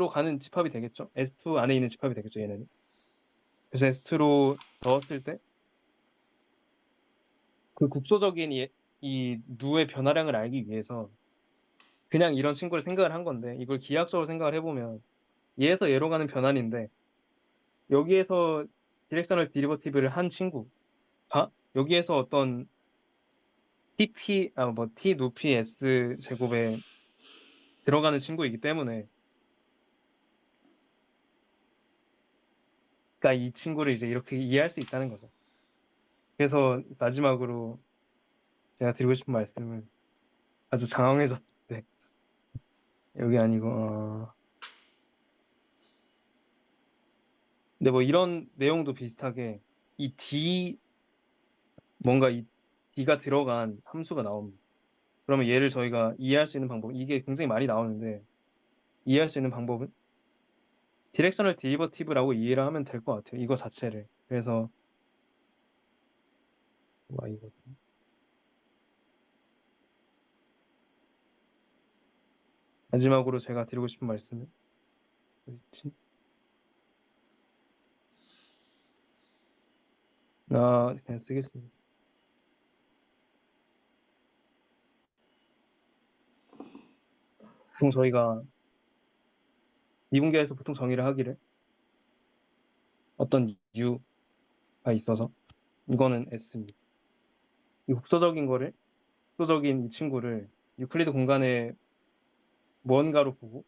가는 집합이 되겠죠. S2 안에 있는 집합이 되겠죠, 얘네는. 그래서 S2로 넣었을 때 그 국소적인 이 누의 변화량을 알기 위해서 그냥 이런 친구를 생각을 한 건데 이걸 기하학적으로 생각을 해보면 얘에서 얘로 가는 변환인데 여기에서 디렉셔널 디리버티브를 한 친구가 여기에서 어떤 T 누피 S 제곱에 들어가는 친구이기 때문에 그러니까 이 친구를 이제 이렇게 이해할 수 있다는 거죠. 그래서 마지막으로 제가 드리고 싶은 말씀은 아주 장황해졌는데 여기 아니고 근데 뭐 이런 내용도 비슷하게 이 뭔가 이 D가 들어간 함수가 나옵니다. 그러면 얘를 저희가 이해할 수 있는 방법 이게 굉장히 많이 나오는데 이해할 수 있는 방법은 디렉셔널 데리버티브라고 이해를 하면 될 것 같아요. 이거 자체를. 그래서 이거 마지막으로 제가 드리고 싶은 말씀은 어디 있지? 그냥 쓰겠습니다. 보통 저희가 미분계에서 보통 정의를 하기를 어떤 U가 있어서 이거는 S입니다. 이 국소적인 거를 국소적인 이 친구를 유클리드 공간의 무언가로 보고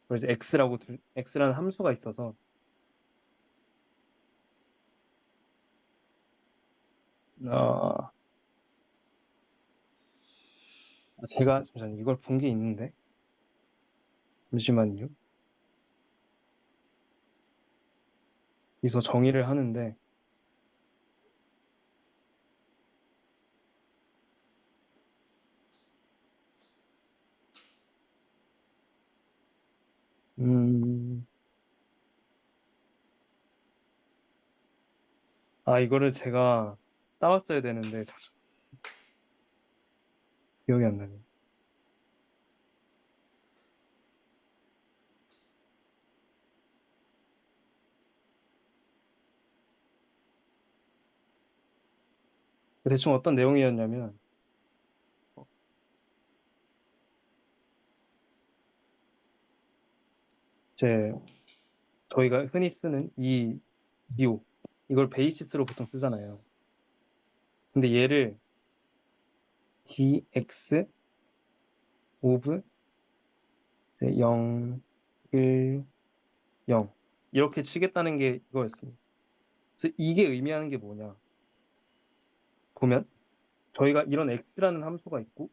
그래서 X라는 함수가 있어서 어, 제가 잠시만 이걸 본 게 있는데 잠시만요. 여기서 정의를 하는데 음, 이거를 제가 따왔어야 되는데 기억이 안 나네. 대충 어떤 내용이었냐면 이제 저희가 흔히 쓰는 이 기호 이걸 베이시스로 보통 쓰잖아요. 근데 얘를 dx 오브 0, 1, 0 이렇게 치겠다는 게 이거였습니다. 그래서 이게 의미하는 게 뭐냐 보면 저희가 이런 x라는 함수가 있고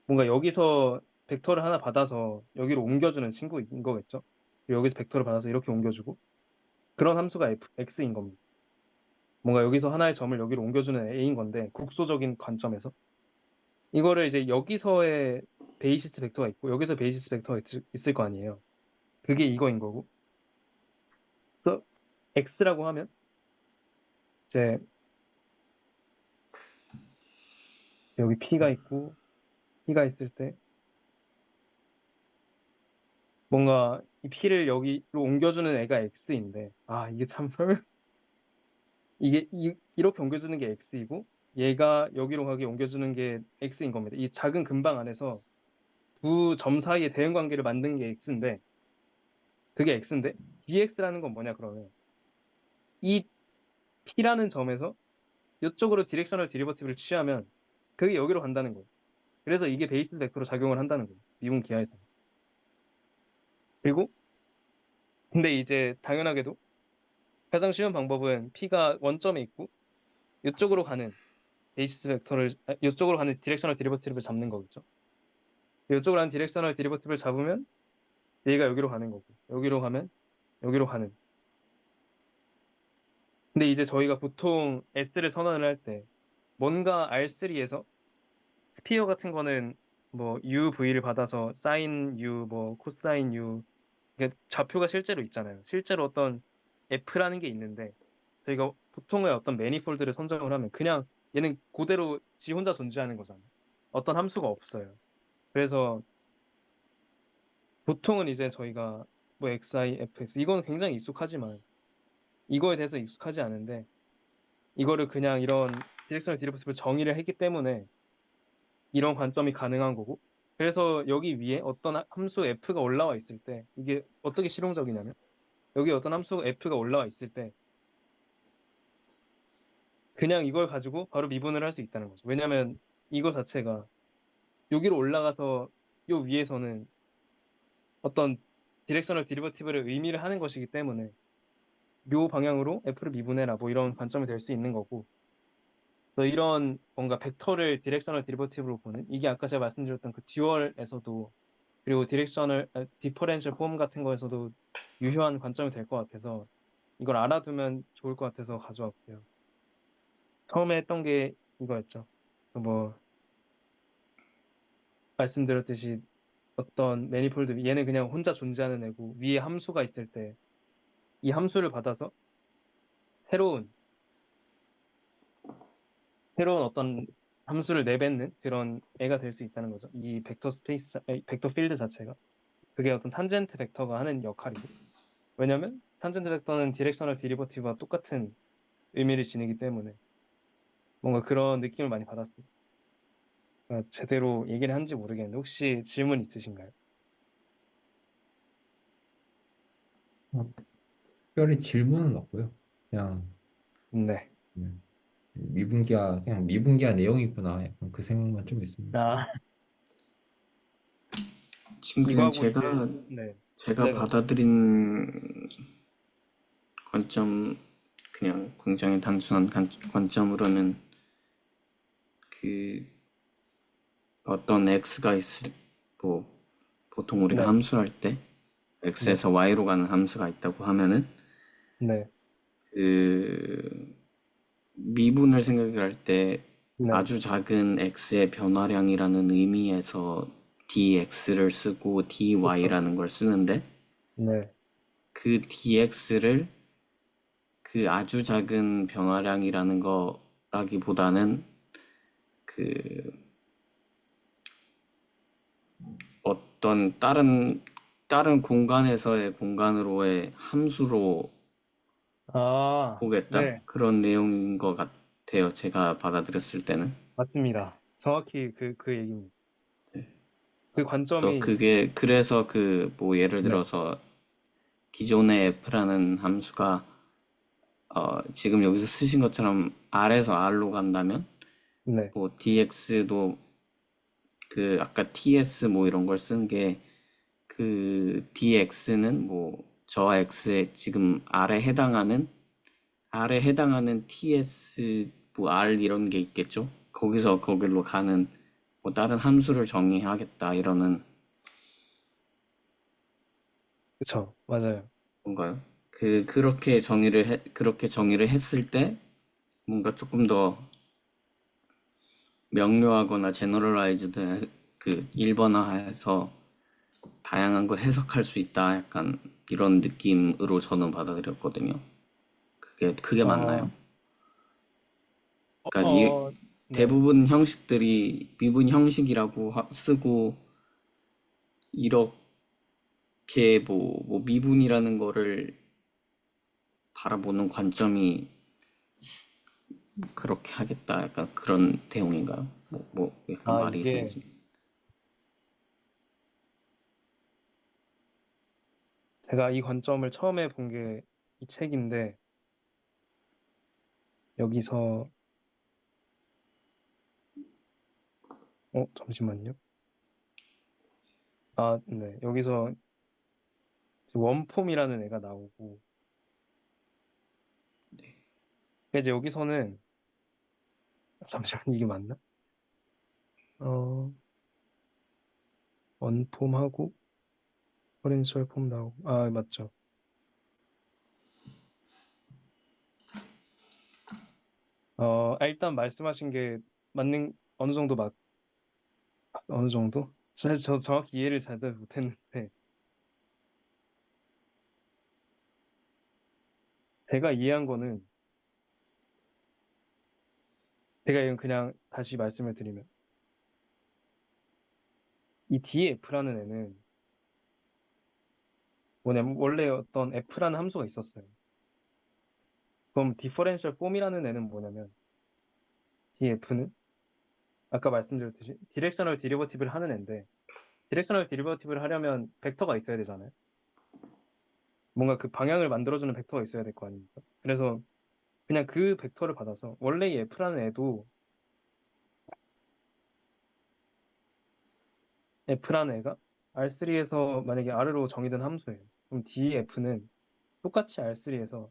뭔가 여기서 벡터를 하나 받아서 여기로 옮겨주는 친구인 거겠죠. 여기서 벡터를 받아서 이렇게 옮겨주고 그런 함수가 x인 겁니다. 뭔가 여기서 하나의 점을 여기로 옮겨주는 a인 건데 국소적인 관점에서 이거를 이제 여기서의 베이시스 벡터가 있고 여기서 베이시스 벡터가 있을 거 아니에요. 그게 이거인 거고. 그래서 x라고 하면 이제 여기 p가 있고 p가 있을 때 뭔가 이 p를 여기로 옮겨주는 애가 x인데 이게 참 이게 이렇게 옮겨주는 게 x이고 얘가 여기로 가게 옮겨주는 게 x인 겁니다. 이 작은 근방 안에서 두 점 사이의 대응 관계를 만든 게 x인데 그게 x인데 dx라는 건 뭐냐 그러면 이 p라는 점에서 이쪽으로 디렉셔널 디리버티브를 취하면 그게 여기로 간다는 거예요. 그래서 이게 베이스 벡터로 작용을 한다는 거예요. 미분 기하에서. 그리고 근데 이제 당연하게도 가장 쉬운 방법은 p가 원점에 있고 이쪽으로 가는 이쪽으로 가는 디렉셔널 디리버티브를 잡는 거겠죠. 이쪽으로 가는 디렉셔널 디리버티브를 잡으면 얘가 여기로 가는 거고 여기로 가면 여기로 가는. 근데 이제 저희가 보통 S를 선언을 할 때 뭔가 R3에서 스피어 같은 거는 뭐 UV를 받아서 사인 U, 뭐 코사인 U 이게 좌표가 실제로 있잖아요. 실제로 어떤 F라는 게 있는데 저희가 보통의 어떤 매니폴드를 선정을 하면 그냥 얘는 그대로 지 혼자 존재하는 거잖아요. 어떤 함수가 없어요. 그래서 보통은 이제 저희가 뭐 XI, FX 이건 굉장히 익숙하지만 이거에 대해서 익숙하지 않은데 이거를 그냥 이런 디렉셔널 디리버티브 정의를 했기 때문에 이런 관점이 가능한 거고 그래서 여기 위에 어떤 함수 f가 올라와 있을 때 이게 어떻게 실용적이냐면 여기 어떤 함수 f가 올라와 있을 때 그냥 이걸 가지고 바로 미분을 할 수 있다는 거죠. 왜냐하면 이거 자체가 여기로 올라가서 요 위에서는 어떤 디렉셔널 디리버티브를 의미를 하는 것이기 때문에 요 방향으로 f를 미분해라 뭐 이런 관점이 될 수 있는 거고 그래서 이런 뭔가 벡터를 디렉셔널 디리버티브로 보는 이게 아까 제가 말씀드렸던 그 듀얼에서도 그리고 디퍼렌셜 폼 같은 거에서도 유효한 관점이 될 것 같아서 이걸 알아두면 좋을 것 같아서 가져왔고요. 처음에 했던 게 이거였죠. 뭐 말씀드렸듯이 어떤 매니폴드, 얘는 그냥 혼자 존재하는 애고, 위에 함수가 있을 때, 이 함수를 받아서 새로운, 새로운 어떤 함수를 내뱉는 그런 애가 될 수 있다는 거죠. 이 벡터 스페이스, 벡터 필드 자체가. 그게 어떤 탄젠트 벡터가 하는 역할이고. 왜냐면, 탄젠트 벡터는 디렉셔널 디리버티브와 똑같은 의미를 지니기 때문에, 뭔가 그런 느낌을 많이 받았어요. 그러니까 제대로 얘기를 한지 모르겠는데, 혹시 질문 있으신가요? 어, 특별히 질문은 없고요. 그냥 네. 그냥 미분기화 내용이구나. 약간 그 생각만 좀 있습니다. 아, 지금 그냥 이거하고 이제, 제가 네. 제가 네네. 받아들인 관점, 그냥 굉장히 단순한 관점으로는 그 어떤 x가 있을, 뭐 보통 우리가 네. 함수할 때 네. x에서 y로 가는 함수가 있다고 하면은 네. 그 미분을 생각할 때 네. 아주 작은 x의 변화량이라는 의미에서 dx를 쓰고 그쵸. dy라는 걸 쓰는데, 네. 그 dx를 그 아주 작은 변화량이라는 거라기보다는 그 어떤 다른 공간에서의 공간으로의 함수로 아, 보겠다, 네. 그런 내용인 것 같아요. 제가 받아들였을 때는. 맞습니다. 정확히 그 얘기입니다. 그 그래서 관점이, 그래서 그 뭐 예를 네. 들어서 기존의 f라는 함수가 지금 여기서 쓰신 것처럼 r에서 r로 간다면 네. 뭐 dx도 그 아까 ts 뭐 이런 걸 쓴 게, 그 dx는 뭐 저와 x에 지금 r에 해당하는 ts 뭐 r 이런 게 있겠죠. 거기서 거길로 가는 뭐 다른 함수를 정의하겠다 이러는 그쵸. 맞아요. 건가요? 그렇게 정의를 했을 때 뭔가 조금 더 명료하거나 제너럴라이즈드, 그 일반화해서 다양한 걸 해석할 수 있다, 약간 이런 느낌으로 저는 받아들였거든요. 그게 맞나요? 아, 그러니까 네. 대부분 형식들이 미분 형식이라고 쓰고, 이렇게 뭐 미분이라는 거를 바라보는 관점이 그렇게 하겠다, 약간 그런 내용인가요? 약간 아, 말이 이게, 이상해지. 제가 이 관점을 처음에 본 게 이 책인데, 여기서, 잠시만요. 아, 네. 여기서 원폼이라는 애가 나오고, 이제 여기서는, 잠시만, 이게 맞나? 어, 원폼하고, 퍼렌셜 폼 나오고, 아, 맞죠. 일단 말씀하신 게 어느 정도 어느 정도? 사실 저 정확히 이해를 잘 못했는데, 제가 이해한 거는, 제가 이건 그냥 다시 말씀을 드리면, 이 DF라는 애는 뭐냐면, 원래 어떤 F라는 함수가 있었어요. 그럼 디퍼렌셜 폼이라는 애는 뭐냐면, DF는 아까 말씀드렸듯이 디렉셔널 디리버티브를 하는 애인데, 디렉셔널 디리버티브를 하려면 벡터가 있어야 되잖아요. 뭔가 그 방향을 만들어주는 벡터가 있어야 될 거 아닙니까? 그래서 그냥 그 벡터를 받아서, 원래 이 F라는 애도 F라는 애가 R3에서 만약에 R로 정의된 함수예요. 그럼 DF는 똑같이 R3에서,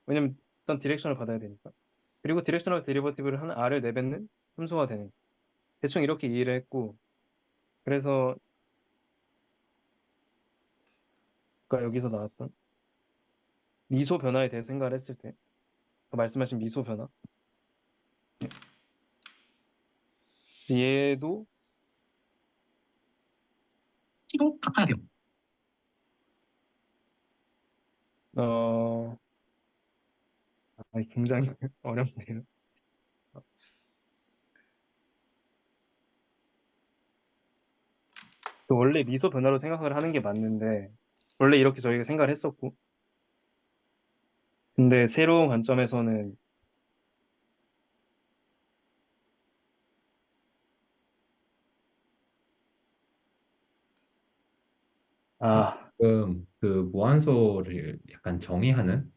왜냐면 일단 디렉션을 받아야 되니까. 그리고 디렉셔널 데리버티브를 하는 R을 내뱉는 함수가 되는. 대충 이렇게 이해를 했고, 그래서 아까 여기서 나왔던 미소 변화에 대해서 생각을 했을 때, 아까 말씀하신 미소 변화. 얘도 어, 굉장히 어렵네요. 그 원래 미소 변화로 생각을 하는 게 맞는데, 원래 이렇게 저희가 생각을 했었고, 근데 새로운 관점에서는, 아, 지금 그 무한소를 약간 정의하는,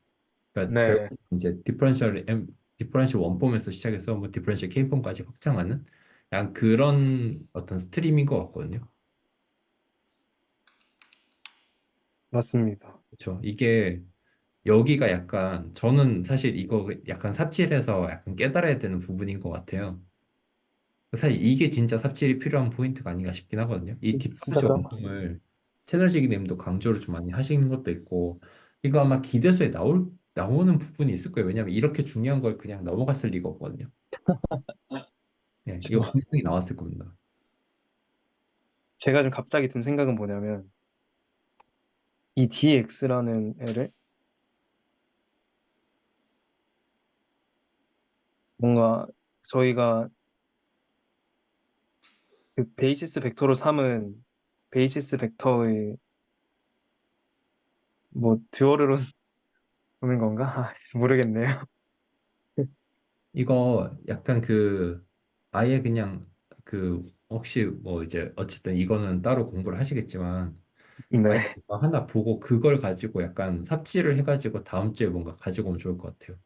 그러니까 네, 결국 이제 디퍼런셜 원폼에서 시작해서 뭐 디퍼런셜 K폼까지 확장하는 약간 그런 어떤 스트림인 것 같거든요. 맞습니다. 그렇죠. 이게 여기가 약간 저는 사실 이거 약간 삽질해서 약간 깨달아야 되는 부분인 것 같아요. 사실 이게 진짜 삽질이 필요한 포인트가 아닌가 싶긴 하거든요. 이 진짜 디퍼런셜 그런 것 같아요. 원폼을 채널지기 님도 강조를 좀 많이 하시는 것도 있고 이거 아마 기대서에 나오는 부분이 있을 거예요. 왜냐하면 이렇게 중요한 걸 그냥 넘어갔을 리가 없거든요. 네, 이거 분명히 나왔을 겁니다. 제가 좀 갑자기 든 생각은 뭐냐면, 이 DX라는 애를 뭔가 저희가 그 베이시스 벡터로 삼은 베이시스 벡터의 뭐 듀얼으로 보는 건가? 모르겠네요. 이거 약간 그 아예 그냥 그 혹시 뭐 이제 어쨌든 이거는 따로 공부를 하시겠지만 아예 네. 뭔가 하나 보고 그걸 가지고 약간 삽질을 해가지고 다음 주에 뭔가 가지고 오면 좋을 것 같아요.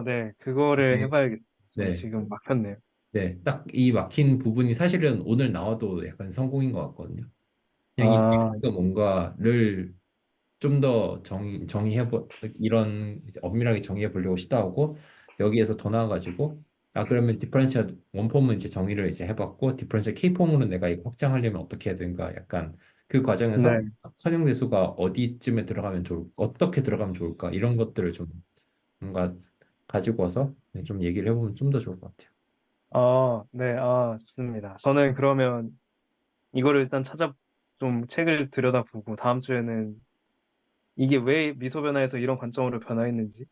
네. 그거를 이게 해봐야겠어요. 저 네, 지금 막혔네요. 네, 딱 이 막힌 부분이 사실은 오늘 나와도 약간 성공인 것 같거든요. 그냥 이 아, 텍스트 뭔가를 좀 더 이런 이제 엄밀하게 정의해 보려고 시도하고 여기에서 더 나아가지고 그러면 디퍼런셜 원폼은 이제 정의를 이제 해봤고 디퍼런셜 K폼으로 내가 이거 확장하려면 어떻게 해야 되는가 약간 그 과정에서 네. 선형대수가 어디쯤에 들어가면 어떻게 들어가면 좋을까 이런 것들을 좀 뭔가 가지고 와서 네, 좀 얘기를 해보면 좀 더 좋을 것 같아요. 네. 좋습니다. 저는 그러면 이거를 일단 좀 책을 들여다보고 다음 주에는 이게 왜 미소 변화에서 이런 관점으로 변화했는지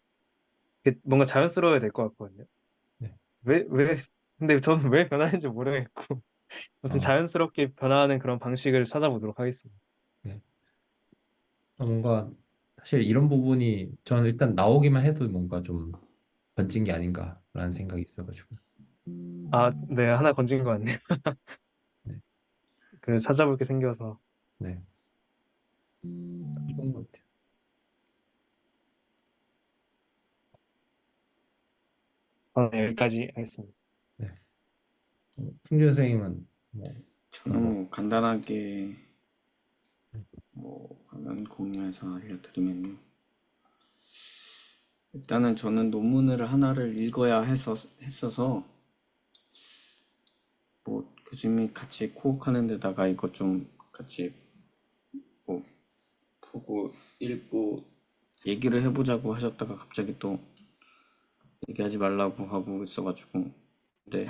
뭔가 자연스러워야 될 것 같거든요. 네. 왜, 근데 저는 왜 변화했는지 모르겠고, 아무튼 어, 자연스럽게 변화하는 그런 방식을 찾아보도록 하겠습니다. 네. 뭔가 사실 이런 부분이 저는 일단 나오기만 해도 뭔가 좀 번진 게 아닌가라는 생각이 있어가지고 네. 하나 건진 것 같네요. 네, 그래서 찾아볼 게 생겨서. 네, 참 좋은 것 같아요. 여기까지 하겠습니다. 네, 팀준 선생님은 뭐 저는 바로 뭐 간단하게 뭐 화면 공유해서 알려드리면요. 일단은 저는 논문을 하나를 읽어야 했어서 뭐 교수님이 같이 코옥하는 데다가 이거 좀 같이 뭐 보고 읽고 얘기를 해보자고 하셨다가 갑자기 또 얘기하지 말라고 하고 있어가지고 네.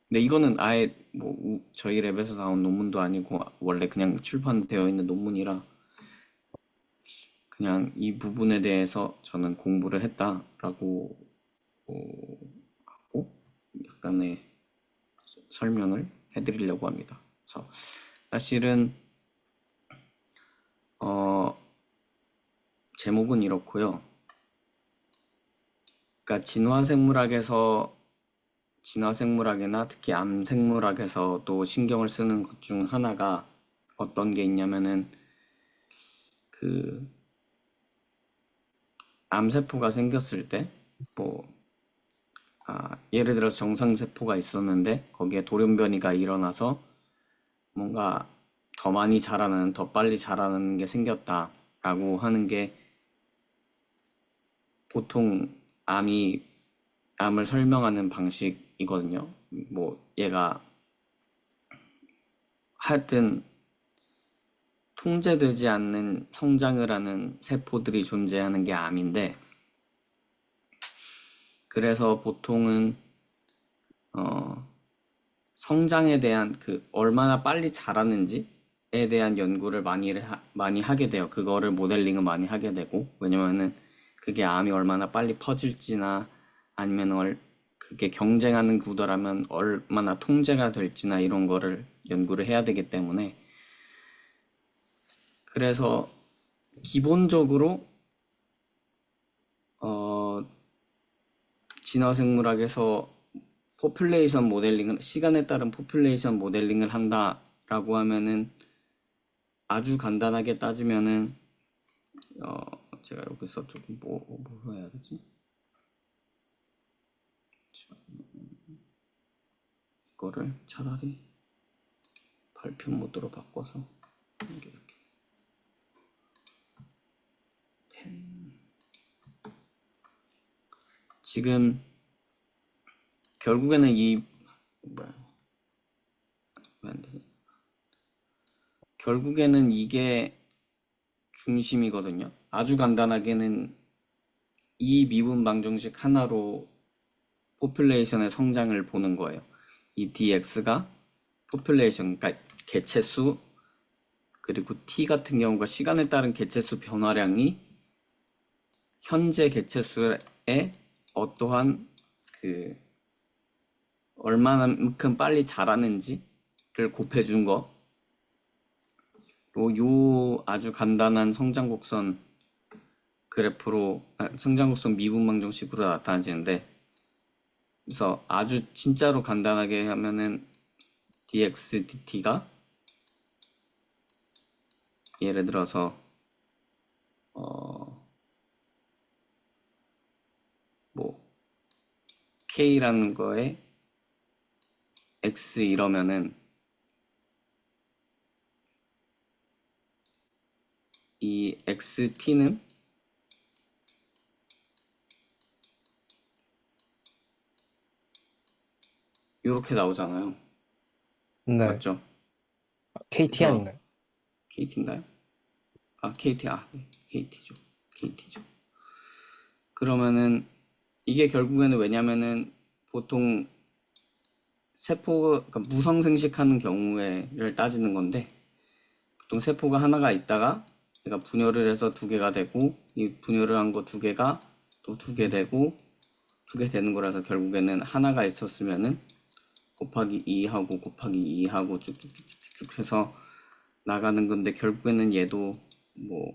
근데 이거는 아예 뭐 저희 랩에서 나온 논문도 아니고 원래 그냥 출판되어 있는 논문이라 그냥 이 부분에 대해서 저는 공부를 했다라고 하고 약간의 설명을 해드리려고 합니다. 그래서 사실은 어 제목은 이렇고요. 그러니까 진화생물학이나 특히 암생물학에서도 신경을 쓰는 것 중 하나가 어떤 게 있냐면은 그 암세포가 생겼을 때 뭐 예를 들어서 정상세포가 있었는데 거기에 돌연변이가 일어나서 뭔가 더 많이 자라는, 더 빨리 자라는 게 생겼다라고 하는 게 보통 암이 암을 설명하는 방식이거든요. 뭐 얘가 하여튼 통제되지 않는 성장을 하는 세포들이 존재하는 게 암인데 그래서 보통은 어, 성장에 대한 그 얼마나 빨리 자라는지에 대한 연구를 많이 하게 돼요. 그거를 모델링을 많이 하게 되고, 왜냐면은 그게 암이 얼마나 빨리 퍼질지나 아니면 그게 경쟁하는 구도라면 얼마나 통제가 될지나 이런 거를 연구를 해야 되기 때문에, 그래서 기본적으로 어, 진화생물학에서 포퓰레이션 모델링을, 시간에 따른 포퓰레이션 모델링을 한다라고 하면은, 아주 간단하게 따지면은 제가 여기서 조금 뭐로 해야 되지? 자, 이거를 차라리 발표 모드로 바꿔서 이렇게 지금 결국에는 뭐야, 왜안 되지? 결국에는 이게 중심이거든요. 아주 간단하게는 이 미분 방정식 하나로 포퓰레이션의 성장을 보는 거예요. 이 dx가 포퓰레이션, 그러니까 개체수, 그리고 t 같은 경우가 시간에 따른 개체수 변화량이 현재 개체수의 어떠한 그 얼마만큼 빨리 자라는지를 곱해준 거로 요 아주 간단한 성장곡선 그래프로, 성장곡선 미분 방정식으로 나타나지는데, 그래서 아주 진짜로 간단하게 하면은 dx dt가 예를 들어서 뭐 k라는 거에 x 이러면은 이 xt는 이렇게 나오잖아요. 네. 맞죠? KT 그래서 아닌가요? KT인가요? 네, KT죠. 그러면은 이게 결국에는, 왜냐면은 보통 세포가, 그러니까 무성생식하는 경우에를 따지는 건데, 보통 세포가 하나가 있다가 얘가 분열을 해서 두 개가 되고, 이 분열을 한 거 두 개가 또 두 개 되고 두 개 되는 거라서, 결국에는 하나가 있었으면은 곱하기 2하고 곱하기 2하고 쭉쭉쭉쭉 해서 나가는 건데, 결국에는 얘도 뭐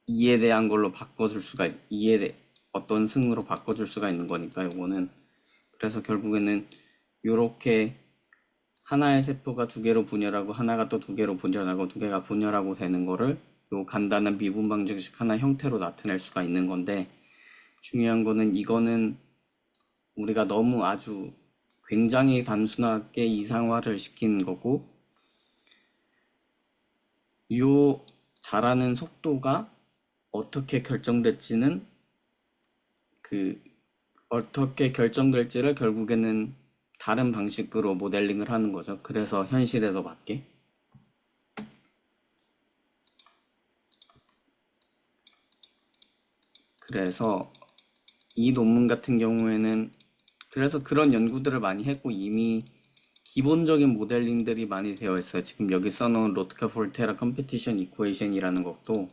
2에 대한 걸로 바꿔줄 수가, 2에 어떤 승으로 바꿔줄 수가 있는 거니까 요거는. 그래서 결국에는 요렇게 하나의 세포가 두 개로 분열하고 하나가 또 두 개로 분열하고 두 개가 분열하고 되는 거를 요 간단한 미분 방정식 하나 형태로 나타낼 수가 있는 건데, 중요한 거는 이거는 우리가 너무 아주 굉장히 단순하게 이상화를 시킨 거고, 요 자라는 속도가 어떻게 결정될지는, 그 어떻게 결정될지를 결국에는 다른 방식으로 모델링을 하는 거죠. 그래서 현실에서 맞게. 그래서 이 논문 같은 경우에는, 그래서 그런 연구들을 많이 했고 이미 기본적인 모델링들이 많이 되어 있어요. 지금 여기 써놓은 로트카-볼테라 컴피티션 이퀘이션이라는 것도,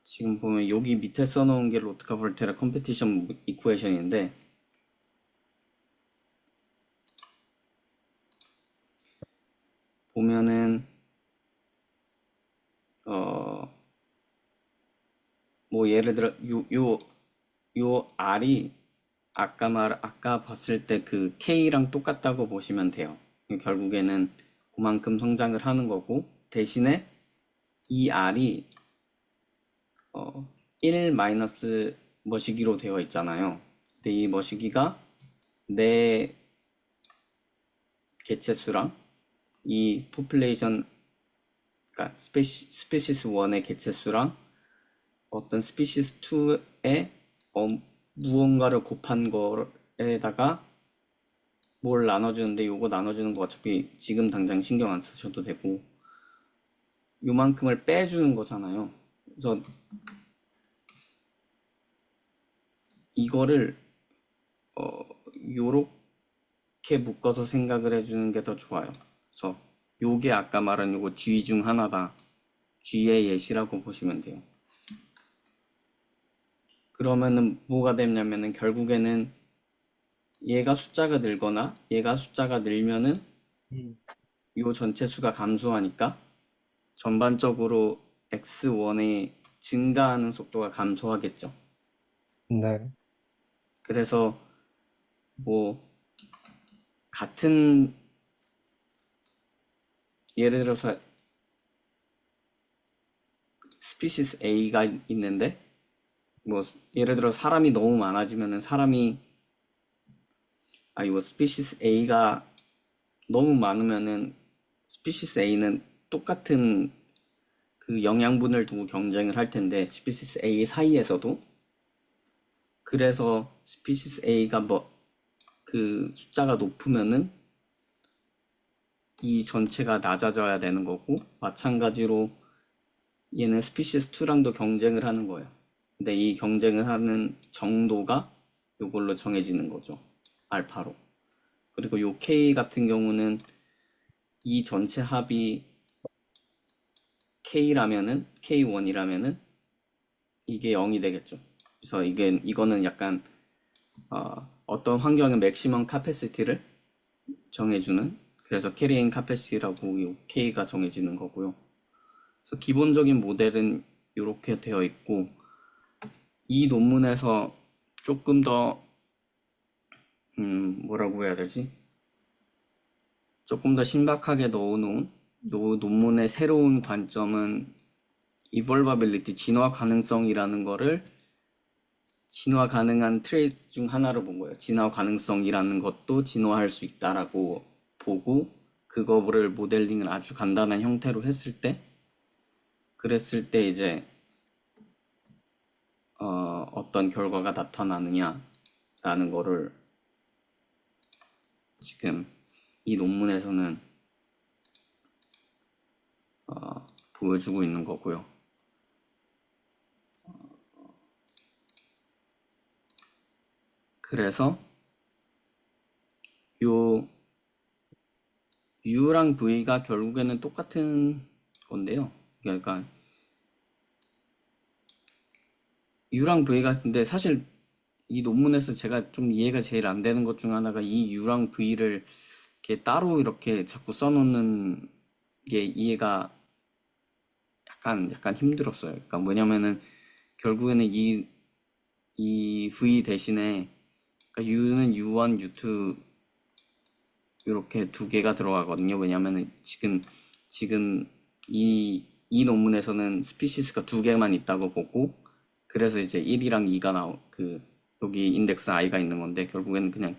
지금 보면 여기 밑에 써놓은 게 로트카-볼테라 컴피티션 이퀘이션인데, 보면은 뭐 예를 들어 요 R이 아까 봤을 때 그 K랑 똑같다고 보시면 돼요. 결국에는 그만큼 성장을 하는 거고, 대신에 이 R이 1 마이너스 머시기로 되어 있잖아요. 근데 이 머시기가 내 개체수랑 이 포퓰레이션, 그러니까 스피시스 1의 개체수랑 어떤 스피시스 2의 무언가를 곱한 거에다가 뭘 나눠주는데, 요거 나눠주는 거 어차피 지금 당장 신경 안 쓰셔도 되고 요만큼을 빼주는 거잖아요. 그래서 이거를 요렇게 묶어서 생각을 해주는 게 더 좋아요. 그래서 요게 아까 말한 요거 G 중 하나다. G의 예시라고 보시면 돼요. 그러면은 뭐가 되냐면은 결국에는 얘가 숫자가 늘거나 얘가 숫자가 늘면은 음. 요 전체 수가 감소하니까 전반적으로 x1의 증가하는 속도가 감소하겠죠. 네. 그래서 뭐 같은 예를 들어서 스피시스 A가 있는데 뭐 예를 들어 사람이 너무 많아지면은 이거 스피시스 A가 너무 많으면은 스피시스 A는 똑같은 그 영양분을 두고 경쟁을 할 텐데 스피시스 A 사이에서도 그래서 스피시스 A가 뭐 그 숫자가 높으면은 이 전체가 낮아져야 되는 거고 마찬가지로 얘는 스피시스 2랑도 경쟁을 하는 거예요. 근데 이 경쟁을 하는 정도가 요걸로 정해지는 거죠. 알파로. 그리고 요 K 같은 경우는 이 전체 합이 K라면은 K1이라면은 이게 0이 되겠죠. 그래서 이거는 약간 어떤 환경의 맥시멈 카패시티를 정해주는 그래서 캐리잉 카패시티라고 요 K가 정해지는 거고요. 그래서 기본적인 모델은 이렇게 되어 있고 이 논문에서 조금 더 뭐라고 해야 되지? 조금 더 신박하게 넣어놓은 요 논문의 새로운 관점은 evolvability, 진화 가능성이라는 거를 진화 가능한 트레이트 중 하나로 본 거예요. 진화 가능성이라는 것도 진화할 수 있다라고 보고 그거를 모델링을 아주 간단한 형태로 했을 때 그랬을 때 이제 어떤 결과가 나타나느냐라는 거를 지금 이 논문에서는 보여주고 있는 거고요. 그래서 요 U랑 V가 결국에는 똑같은 건데요. 그러니까 U랑 V가 근데 사실 이 논문에서 제가 좀 이해가 제일 안 되는 것 중 하나가 이 U랑 V를 이렇게 따로 이렇게 자꾸 써놓는 게 이해가 약간 힘들었어요. 그러니까 뭐냐면은 결국에는 이 V 대신에 그러니까 U는 U1, U2 이렇게 두 개가 들어가거든요. 왜냐면은 지금 이 논문에서는 스피시스가 두 개만 있다고 보고 그래서 이제 1이랑 2가 여기 인덱스 i가 있는 건데 결국에는 그냥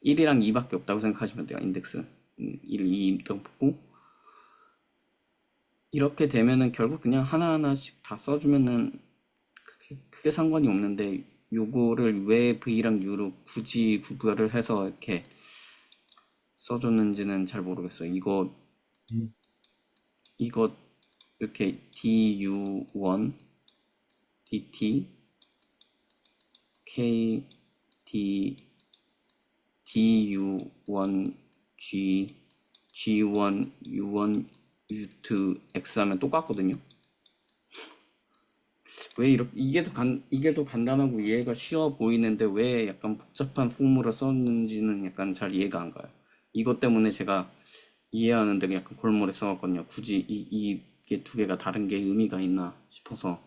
1이랑 2밖에 없다고 생각하시면 돼요. 인덱스 1, 2 있다고 보고 이렇게 되면은 결국 그냥 하나하나씩 다 써주면은 크게 상관이 없는데 요거를 왜 V랑 U로 굳이 구별을 해서 이렇게 써줬는지는 잘 모르겠어요. 음. 이거 이렇게 DU1, DT, K, D, DU1, G, G1, U1, U2, X 하면 똑같거든요. 왜 이게 더 간단하고 이해가 쉬워 보이는데 왜 약간 복잡한 폼으로 썼는지는 약간 잘 이해가 안 가요. 이것 때문에 제가 이해하는데 약간 골몰에 써왔거든요. 굳이 이게 두 개가 다른 게 의미가 있나 싶어서.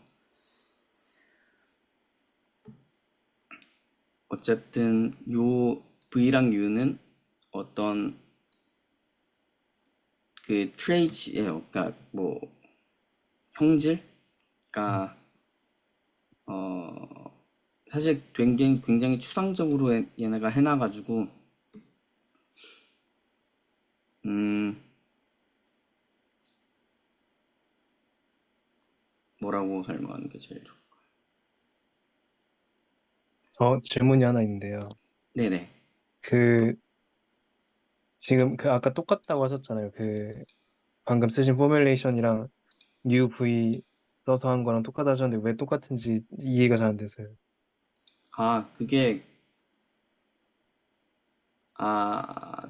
어쨌든 요 V랑 U는 어떤 그 트레이츠예요. 그러니까 뭐 형질? 그러니까 사실 굉장히 추상적으로 얘네가 해놔가지고 음 뭐라고 설명하는 게 제일 좋을까? 저 질문이 하나 있는데요. 네네. 그 지금 그 아까 똑같다고 하셨잖아요. 그 방금 쓰신 포뮬레이션이랑 UV 써서 한 거랑 똑같다 하셨는데 왜 똑같은지 이해가 잘 안 돼서요. 그게 아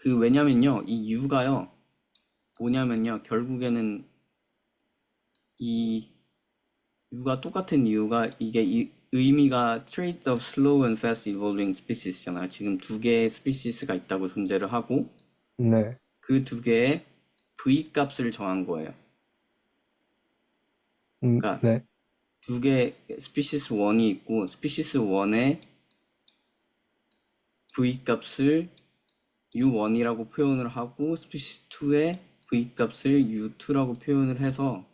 그 왜냐면요 이 U가요 뭐냐면요. 결국에는 이 U가 똑같은 이유가 이게 의미가 traits of slow and fast evolving species잖아요. 지금 두 개의 스피시스가 있다고 존재를 하고 네. 그 두 개의 V 값을 정한 거예요. 그러니까 네. 두 개 스피시스 1이 있고 스피시스 1의 V 값을 U1이라고 표현을 하고 스피시스 2의 V 값을 U2라고 표현을 해서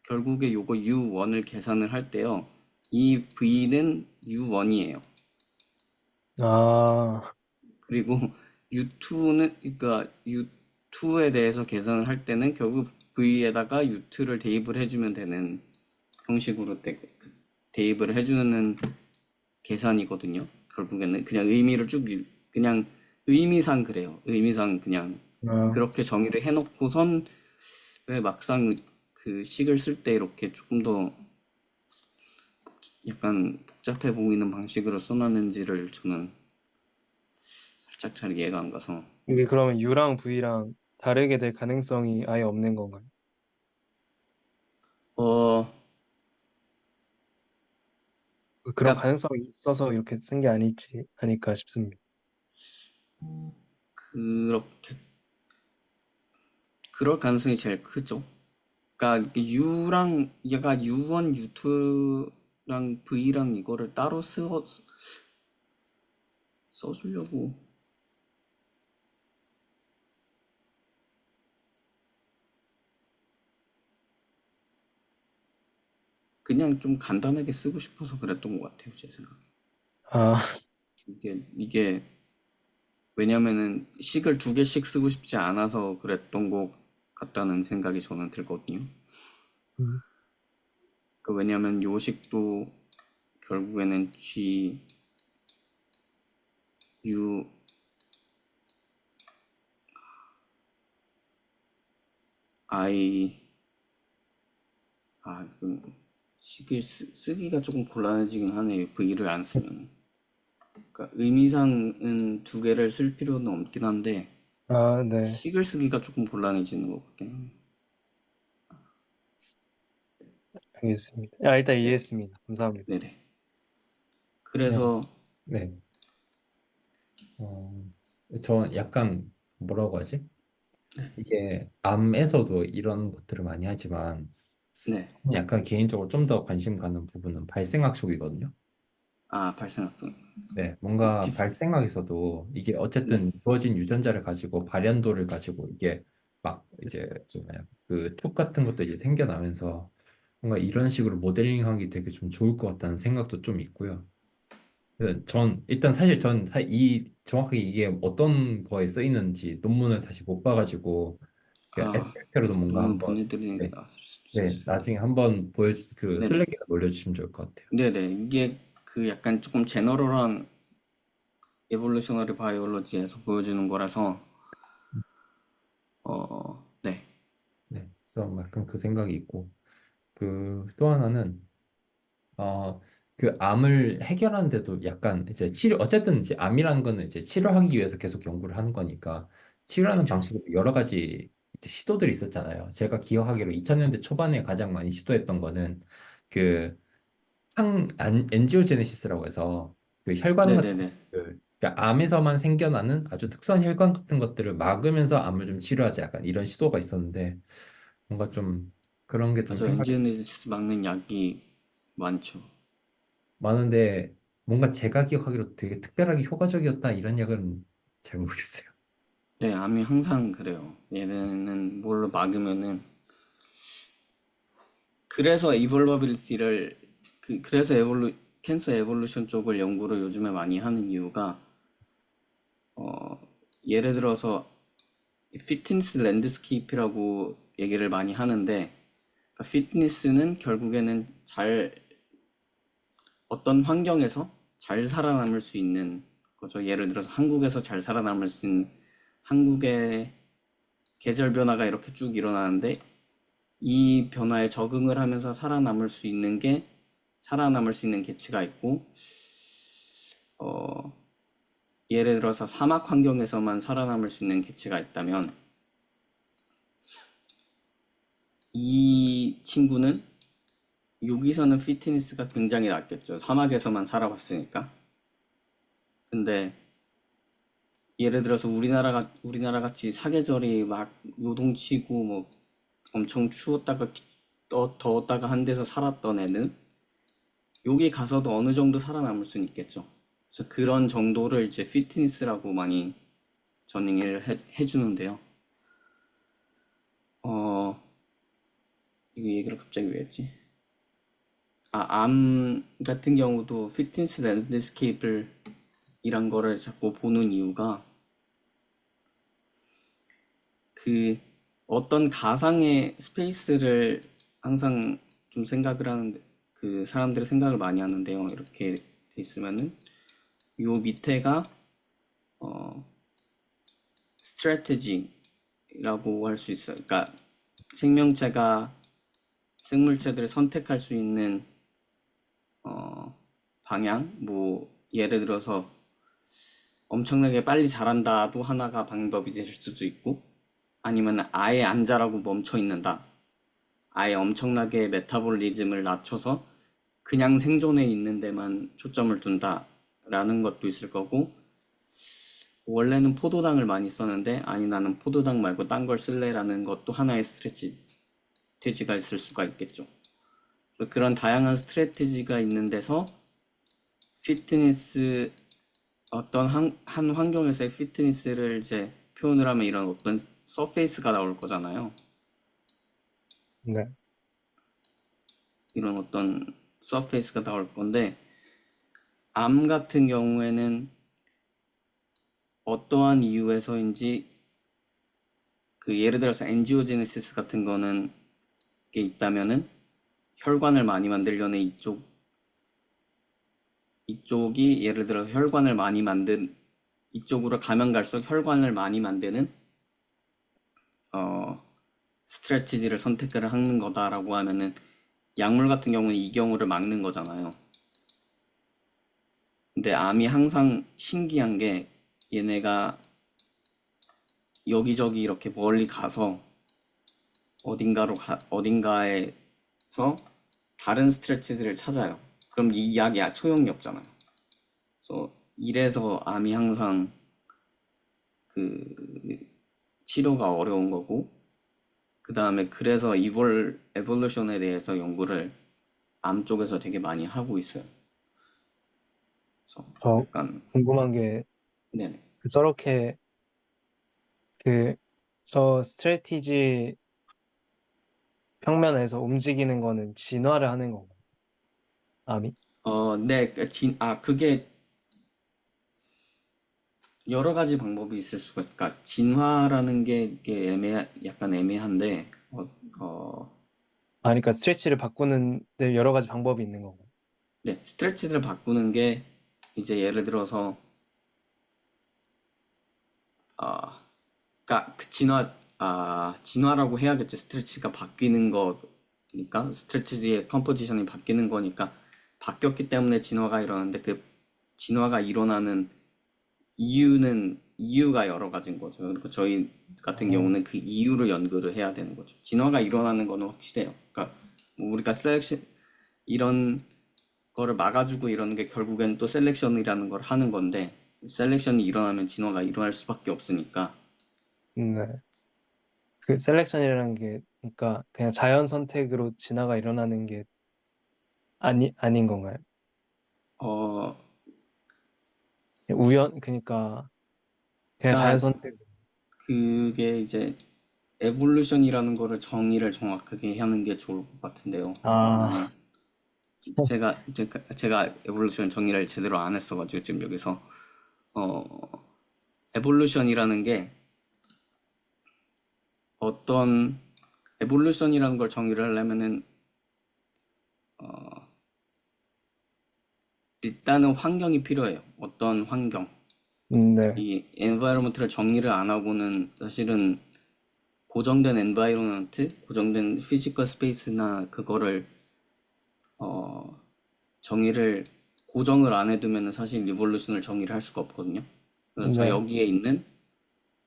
결국에 요거 U1을 계산을 할 때요. 이 V는 U1이에요. 아, 그리고 U2는 그러니까 U2에 대해서 계산을 할 때는 결국 V에다가 U2를 대입을 해주면 되는 형식으로 대입을 해주는 계산이거든요. 결국에는 그냥 의미를 쭉 그냥 의미상 그래요. 의미상 그냥 아, 그렇게 정의를 해놓고선 왜 막상 그 식을 쓸 때 이렇게 조금 더 약간 복잡해 보이는 방식으로 써놨는지를 저는 살짝 잘 이해가 안 가서 이게 그러면 U랑 V랑 다르게 될 가능성이 아예 없는 건가요? 어 그런 그러니까 가능성이 있어서 이렇게 쓴 게 아니지, 아닐까 싶습니다. 그렇게 그럴 가능성이 제일 크죠. 그러니까 이게 U랑 얘가 U1, U2랑 V랑 이거를 따로 써주려고 그냥 좀 간단하게 쓰고 싶어서 그랬던 것 같아요, 제 생각에. 아, 이게 왜냐면은 식을 두 개씩 쓰고 싶지 않아서 그랬던 것 같다는 생각이 저는 들거든요. 음, 그 왜냐면 요 식도 결국에는 G, U, I, 식을 쓰기가 조금 곤란해지긴 하네요. V를 안 쓰면. 그러니까 의미상은 두 개를 쓸 필요는 없긴 한데 아, 네. 식을 쓰기가 조금 곤란해지는 것 같긴 해요. 알겠습니다. 아, 일단 이해했습니다. 감사합니다. 네네. 그냥, 그래서 네. 어, 저 약간 뭐라고 하지? 이게 암에서도 이런 것들을 많이 하지만 네. 약간 개인적으로 좀 더 관심 가는 부분은 발생학 쪽이거든요. 아, 발생학종. 네, 뭔가 디프, 발생학에서도 이게 네. 어쨌든 주어진 유전자를 가지고 발현도를 가지고 이게 막 이제 좀 뭐냐 그툭 같은 것도 이제 생겨나면서 뭔가 이런 식으로 모델링하기 되게 좀 좋을 것 같다는 생각도 좀 있고요. 전 일단 사실 이 정확하게 이게 어떤 거에 쓰이는지 논문을 사실 못 봐가지고 아, 엑셀로도 뭔가 논문 한번 보내드리는 게 네, 나았을 수도 네 있어요. 나중에 한번 그 네네. 슬랙에 올려주시면 좋을 것 같아요. 네네. 이게 그 약간 조금 제너럴한 에볼루셔너리 바이올로지에서 보여주는 거라서, 네. 네, 그래서 약간 그 생각이 있고 그 또 하나는 어, 그 암을 해결하는데도 약간 이제 어쨌든 이제 암이라는 거는 이제 치료하기 위해서 계속 연구를 하는 거니까 치료하는 그쵸. 방식으로 여러 가지 이제 시도들이 있었잖아요. 제가 기억하기로 2000년대 초반에 가장 많이 시도했던 거는 그 엔지오제네시스라고 해서 그 혈관 같은 네네네. 그러니까 암에서만 생겨나는 아주 특수한 혈관 같은 것들을 막으면서 암을 좀 치료하자 약간 이런 시도가 있었는데 뭔가 좀 그런 게 좀 맞아. 생각이 엔지오니디스 막는 약이 많죠. 많은데 뭔가 제가 기억하기로 되게 특별하게 효과적이었다 이런 약은 잘 모르겠어요. 네, 암이 항상 그래요. 얘네는 뭘로 막으면은, 그래서 이볼버빌리티를, 그래서 캔서 에볼루션 쪽을 연구를 요즘에 많이 하는 이유가, 어, 예를 들어서 피트니스 랜드스케이프라고 얘기를 많이 하는데 그러니까 피트니스는 결국에는 어떤 환경에서 잘 살아남을 수 있는 거죠. 예를 들어서 한국에서 잘 살아남을 수 있는 한국의 계절 변화가 이렇게 쭉 일어나는데 이 변화에 적응을 하면서 살아남을 수 있는 계치가 있고 어, 예를 들어서 사막 환경에서만 살아남을 수 있는 계치가 있다면 이 친구는 여기서는 피트니스가 굉장히 낮겠죠. 사막에서만 살아봤으니까. 근데 예를 들어서 우리나라 같이 사계절이 막 요동치고 뭐 엄청 추웠다가 더웠다가 한 데서 살았던 애는 여기 가서도 어느 정도 살아남을 수는 있겠죠. 그래서 그런 정도를 이제 피트니스라고 많이 전행을 해주는데요. 어, 이거 얘기를 갑자기 왜 했지? 암 같은 경우도 피트니스 랜드스케이프를 이란 거를 자꾸 보는 이유가 그 어떤 가상의 스페이스를 항상 좀 생각을 하는데 그 사람들이 생각을 많이 하는데요. 이렇게 돼 있으면은 요 밑에가 어 스트래티지라고 할 수 있어요. 그러니까 생명체가 생물체들을 선택할 수 있는 방향, 뭐 예를 들어서 엄청나게 빨리 자란다도 하나가 방법이 될 수도 있고 아니면 아예 안 자라고 멈춰 있는다. 아예 엄청나게 메타볼리즘을 낮춰서 그냥 생존해 있는 데만 초점을 둔다라는 것도 있을 거고 원래는 포도당을 많이 썼는데 아니 나는 포도당 말고 딴 걸 쓸래라는 것도 하나의 스트래티지가 있을 수가 있겠죠. 그런 다양한 스트래티지가 있는 데서 피트니스 어떤 한 환경에서의 피트니스를 이제 표현을 하면 이런 어떤 서페이스가 나올 거잖아요. 네. 이런 어떤 서페이스가 나올 건데 암 같은 경우에는 어떠한 이유에서인지 그 예를 들어서 엔지오제네시스 같은 거는 게 있다면은 혈관을 많이 만들려는 이쪽이 예를 들어서 혈관을 많이 만든 이쪽으로 가면 갈수록 혈관을 많이 만드는 어 스트레티지를 선택을 하는 거다라고 하면은 약물 같은 경우는 이 경우를 막는 거잖아요. 근데 암이 항상 신기한 게 얘네가 여기저기 이렇게 멀리 가서 어딘가에서 다른 스트레치들을 찾아요. 그럼 이 약이 소용이 없잖아요. 그래서 이래서 암이 항상 그 치료가 어려운 거고, 그 다음에 그래서 에볼루션에 대해서 연구를 암 쪽에서 되게 많이 하고 있어요. 그래서 저 약간, 궁금한 게 네네. 저렇게 그 저 스트래티지 평면에서 움직이는 거는 진화를 하는 건가요? 암이? 네, 그게 여러 가지 방법이 있을 수가, 그러니까 진화라는 게 이게 약간 애매한데, 그러니까 스트레치를 바꾸는데 여러 가지 방법이 있는 건가요? 네, 스트레치를 바꾸는 게 이제 예를 들어서 그러니까 진화라고 해야겠죠. 스트레치가 바뀌는 거니까 스트레치의 컴포지션이 바뀌는 거니까 바뀌었기 때문에 진화가 일어나는데 그 진화가 일어나는 이유가 여러 가지인 거죠. 그리고 저희 같은 아, 경우는 그 이유를 연구를 해야 되는 거죠. 진화가 일어나는 거는 확실해요. 그러니까 뭐 우리가 셀렉션 이런 거를 막아주고 이러는 게 결국엔 또 셀렉션이라는 걸 하는 건데 셀렉션이 일어나면 진화가 일어날 수밖에 없으니까 네. 그 셀렉션이라는 게 그러니까 그냥 자연 선택으로 진화가 일어나는 게 아닌 건가요? 어 그러니까 그냥 자연 그러니까 선택. 그게 이제 에볼루션이라는 거를 정의를 정확하게 하는 게 좋을 것 같은데요. 아, 제가 에볼루션 정의를 제대로 안 했어가지고 지금 여기서 어 에볼루션이라는 게 어떤 에볼루션이라는 걸 정의를 하려면은 일단은 환경이 필요해요. 어떤 환경. 네, 이 environment를 정의를 안 하고는 사실은 고정된 environment, 고정된 physical space나 그거를 정의를 고정을 안 해두면 사실 리볼루션을 정의를 할 수가 없거든요. 그래서 저 네, 여기에 있는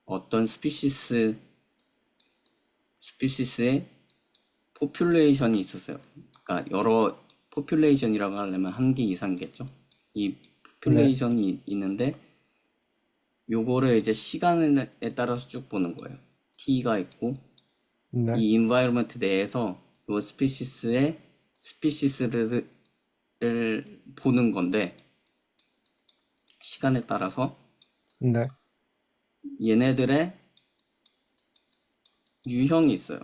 어떤 스피시스의 포퓰레이션이 있었어요. 그러니까 여러 포퓰레이션이라고 하려면 한 개 이상이겠죠. 이 네, 포퓰레이션이 있는데 요거를 이제 시간에 따라서 쭉 보는 거예요. t가 있고 네, 이 environment 내에서 요 스피시스의 스피시스를 보는 건데 시간에 따라서 네, 얘네들의 유형이 있어요.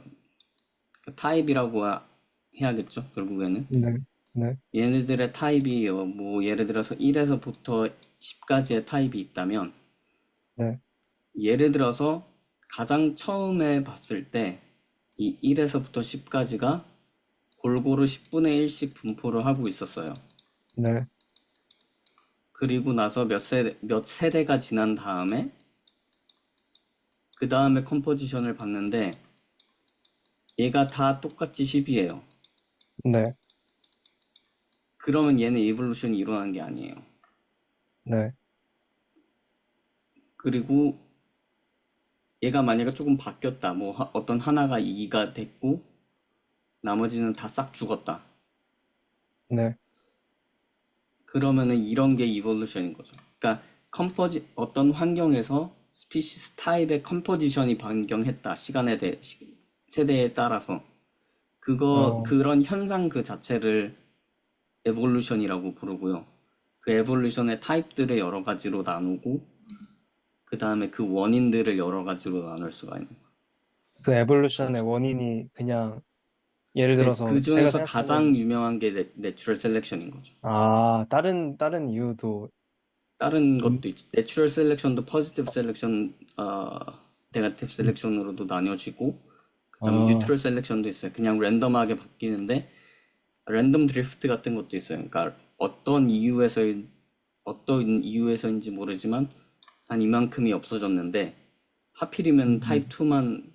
타입이라고 해야겠죠, 결국에는. 네, 네, 얘네들의 타입이 뭐 예를 들어서 1에서부터 10까지의 타입이 있다면 네, 예를 들어서 가장 처음에 봤을 때 이 1에서부터 10까지가 골고루 10분의 1씩 분포를 하고 있었어요. 네, 그리고 나서 몇 세대가 지난 다음에 그 다음에 컴포지션을 봤는데 얘가 다 똑같이 10이에요. 네, 그러면 얘는 이볼루션이 일어난 게 아니에요. 네, 그리고 얘가 만약에 조금 바뀌었다. 뭐 어떤 하나가 2가 됐고 나머지는 다 싹 죽었다. 네, 그러면은 이런 게 이볼루션인 거죠. 그러니까 어떤 환경에서 스피시스 타입의 컴포지션이 변경했다. 세대에 따라서 어, 그런 현상 그 자체를 에볼루션이라고 부르고요. 그 에볼루션의 타입들을 여러 가지로 나누고 그 다음에 그 원인들을 여러 가지로 나눌 수가 있는 거예요. 그 에볼루션의 원인이 그냥 예를 들어서 그 제가 중에서 가장 생각하는 유명한 게 내추럴 셀렉션인 거죠. 다른 이유도 다른 음, 것도 있지. 내추럴 셀렉션도 포지티브 셀렉션, 네거티브 음, 셀렉션으로도 나뉘어지고, 그다음에 아, 뉴트럴 셀렉션도 있어요. 그냥 랜덤하게 바뀌는데 랜덤 드리프트 같은 것도 있어요. 그러니까 어떤 이유에서인지 모르지만 한 이만큼이 없어졌는데 하필이면 음,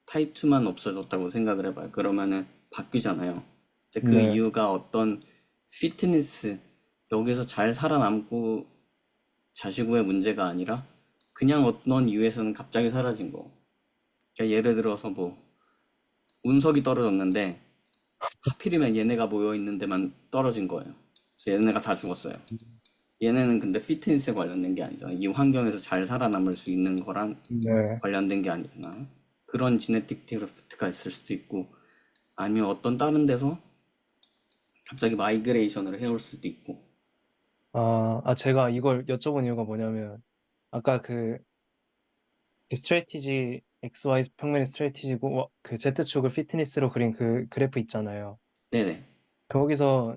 타입 2만 없어졌다고 생각을 해봐요. 그러면은 바뀌잖아요. 이제 그 네, 이유가 어떤 피트니스, 여기서 잘 살아남고 자식 후의 문제가 아니라 그냥 어떤 이유에서는 갑자기 사라진 거. 그러니까 예를 들어서 뭐 운석이 떨어졌는데 하필이면 얘네가 모여 있는 데만 떨어진 거예요. 그래서 얘네가 다 죽었어요. 얘네는 근데 피트니스에 관련된 게 아니잖아. 이 환경에서 잘 살아남을 수 있는 거랑 네, 관련된 게 아니잖아. 그런 지네틱 드리프트가 있을 수도 있고 아니면 어떤 다른 데서 갑자기 마이그레이션을 해올 수도 있고. 제가 이걸 여쭤본 이유가 뭐냐면 아까 그 스트레티지 XY 평면의 스트레티지고 그 Z축을 피트니스로 그린 그 그래프 있잖아요. 네네. 거기서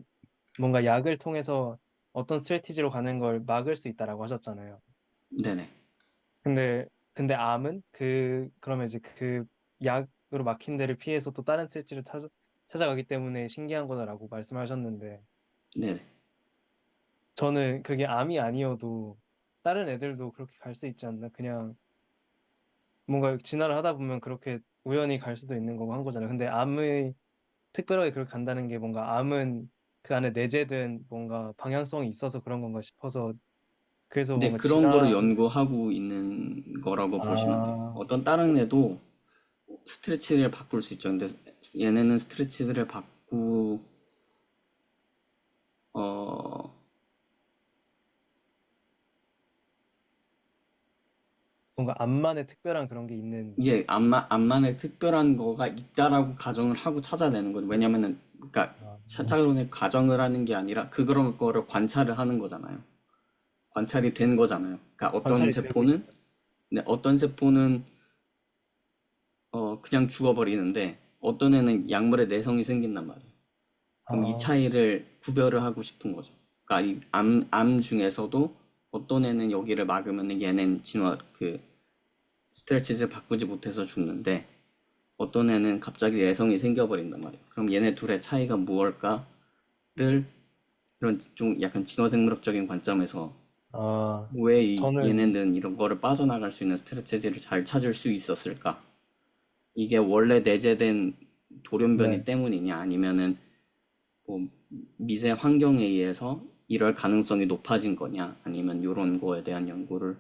뭔가 약을 통해서 어떤 스트레티지로 가는 걸 막을 수 있다라고 하셨잖아요. 네네. 근데 암은 그러면 이제 그 약으로 막힌 데를 피해서 또 다른 스트레티를 찾아가기 때문에 신기한 거다라고 말씀하셨는데 네네. 저는 그게 암이 아니어도 다른 애들도 그렇게 갈 수 있지 않나? 그냥 뭔가 진화를 하다 보면 그렇게 우연히 갈 수도 있는 거고 한 거잖아요. 근데 암의 특별하게 그렇게 간다는 게 뭔가 암은 그 안에 내재된 뭔가 방향성이 있어서 그런 건가 싶어서 그래서 네, 뭔가 그런 거를 진화 연구하고 있는 거라고 보시면 돼요. 아 어떤 다른 애도 스트레치를 바꿀 수 있죠. 근데 얘네는 스트레치를 어, 뭔가 암만의 특별한 그런 게 있는 이게 암만의 특별한 거가 있다라고 가정을 하고 찾아내는 거죠. 왜냐면은, 그러니까 아, 찾아내는 가정을 하는 게 아니라 그런 거를 관찰을 하는 거잖아요. 관찰이 된 거잖아요. 그러니까 관찰이 되고 있는 어떤 세포는 그냥 죽어버리는데 어떤 애는 약물에 내성이 생긴단 말이에요. 그럼 이 아, 차이를 구별을 하고 싶은 거죠. 그러니까 이 암 중에서도 어떤 애는 여기를 막으면 얘는 스트레치를 바꾸지 못해서 죽는데 어떤 애는 갑자기 내성이 생겨버린단 말이에요. 그럼 얘네 둘의 차이가 무엇일까를 이런 좀 약간 진화생물학적인 관점에서 아, 왜 저는 얘네는 이런 거를 빠져나갈 수 있는 스트레치를 잘 찾을 수 있었을까? 이게 원래 내재된 돌연변이 네. 때문이냐 아니면은 뭐 미세 환경에 의해서 이럴 가능성이 높아진 거냐 아니면 이런 거에 대한 연구를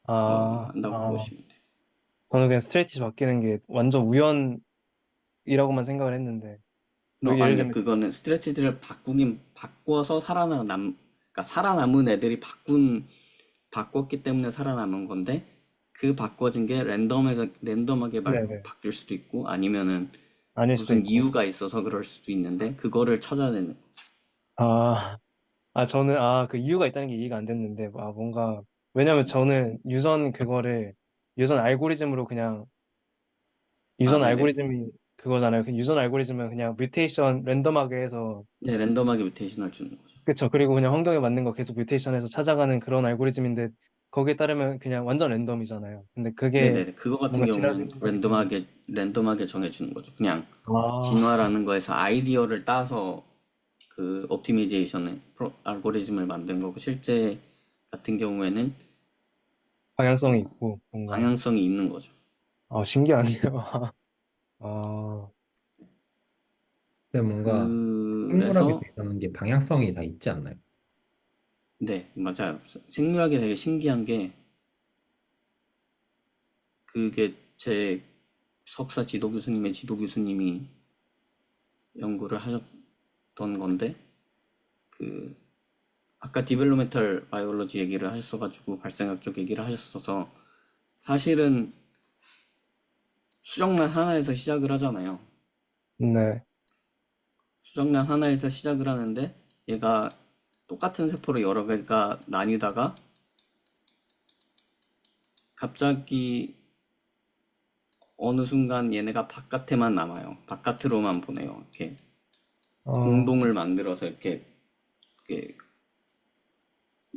아, 한다고 아, 보시면 돼요. 저는 그냥 스트레이치 바뀌는 게 완전 방법이라고만 생각을 했는데 뭐 예를 아니야. 들면 그거는 스트레치들을 바꿔서 그러니까 살아남은 애들이 바꿨기 때문에 살아남은 건데, 그 바꿔진 게 랜덤하게 네네 바뀔 수도 있고, 아니면은 아닐 수도 무슨 있고 이유가 있어서 그럴 수도 있는데, 그거를 찾아내는. 아, 저는 그 이유가 있다는 게 이해가 안 됐는데 뭔가 왜냐면 저는 유선 알고리즘으로 그냥 아, 유선 네네. 알고리즘이 그거잖아요. 그 유선 알고리즘은 그냥 뮤테이션 랜덤하게 해서 네, 랜덤하게 뮤테이션을 주는 거죠. 그쵸. 그리고 그냥 환경에 맞는 거 계속 뮤테이션해서 찾아가는 그런 알고리즘인데 거기에 따르면 그냥 완전 랜덤이잖아요. 근데 그게 네네네. 그거 같은 뭔가 경우는 시너지인 것 같은데. 랜덤하게 정해주는 거죠. 그냥 아, 진화라는 거에서 아이디어를 따서 그 옵티미제이션의 알고리즘을 만든 거고, 실제 같은 경우에는 방향성이 어, 있고 뭔가 방향성이 있는 거죠. 신기하네요. 아, 근데 뭔가 생물학에 그래서 대해서는 게 방향성이 다 있지 않나요? 네, 맞아요. 생물학이 되게 신기한 게, 그게 제 석사 지도 교수님이 연구를 하셨던 건데, 그 아까 디벨로멘탈 바이올로지 얘기를 하셨어가지고 발생학 쪽 얘기를 하셨어서, 사실은 수정란 하나에서 시작을 하잖아요. 네. 수정란 하나에서 시작을 하는데, 얘가 똑같은 세포를 여러 개가 나뉘다가 갑자기 어느 순간 얘네가 바깥에만 남아요. 바깥으로만 보내요. 이렇게 어, 공동을 만들어서 이렇게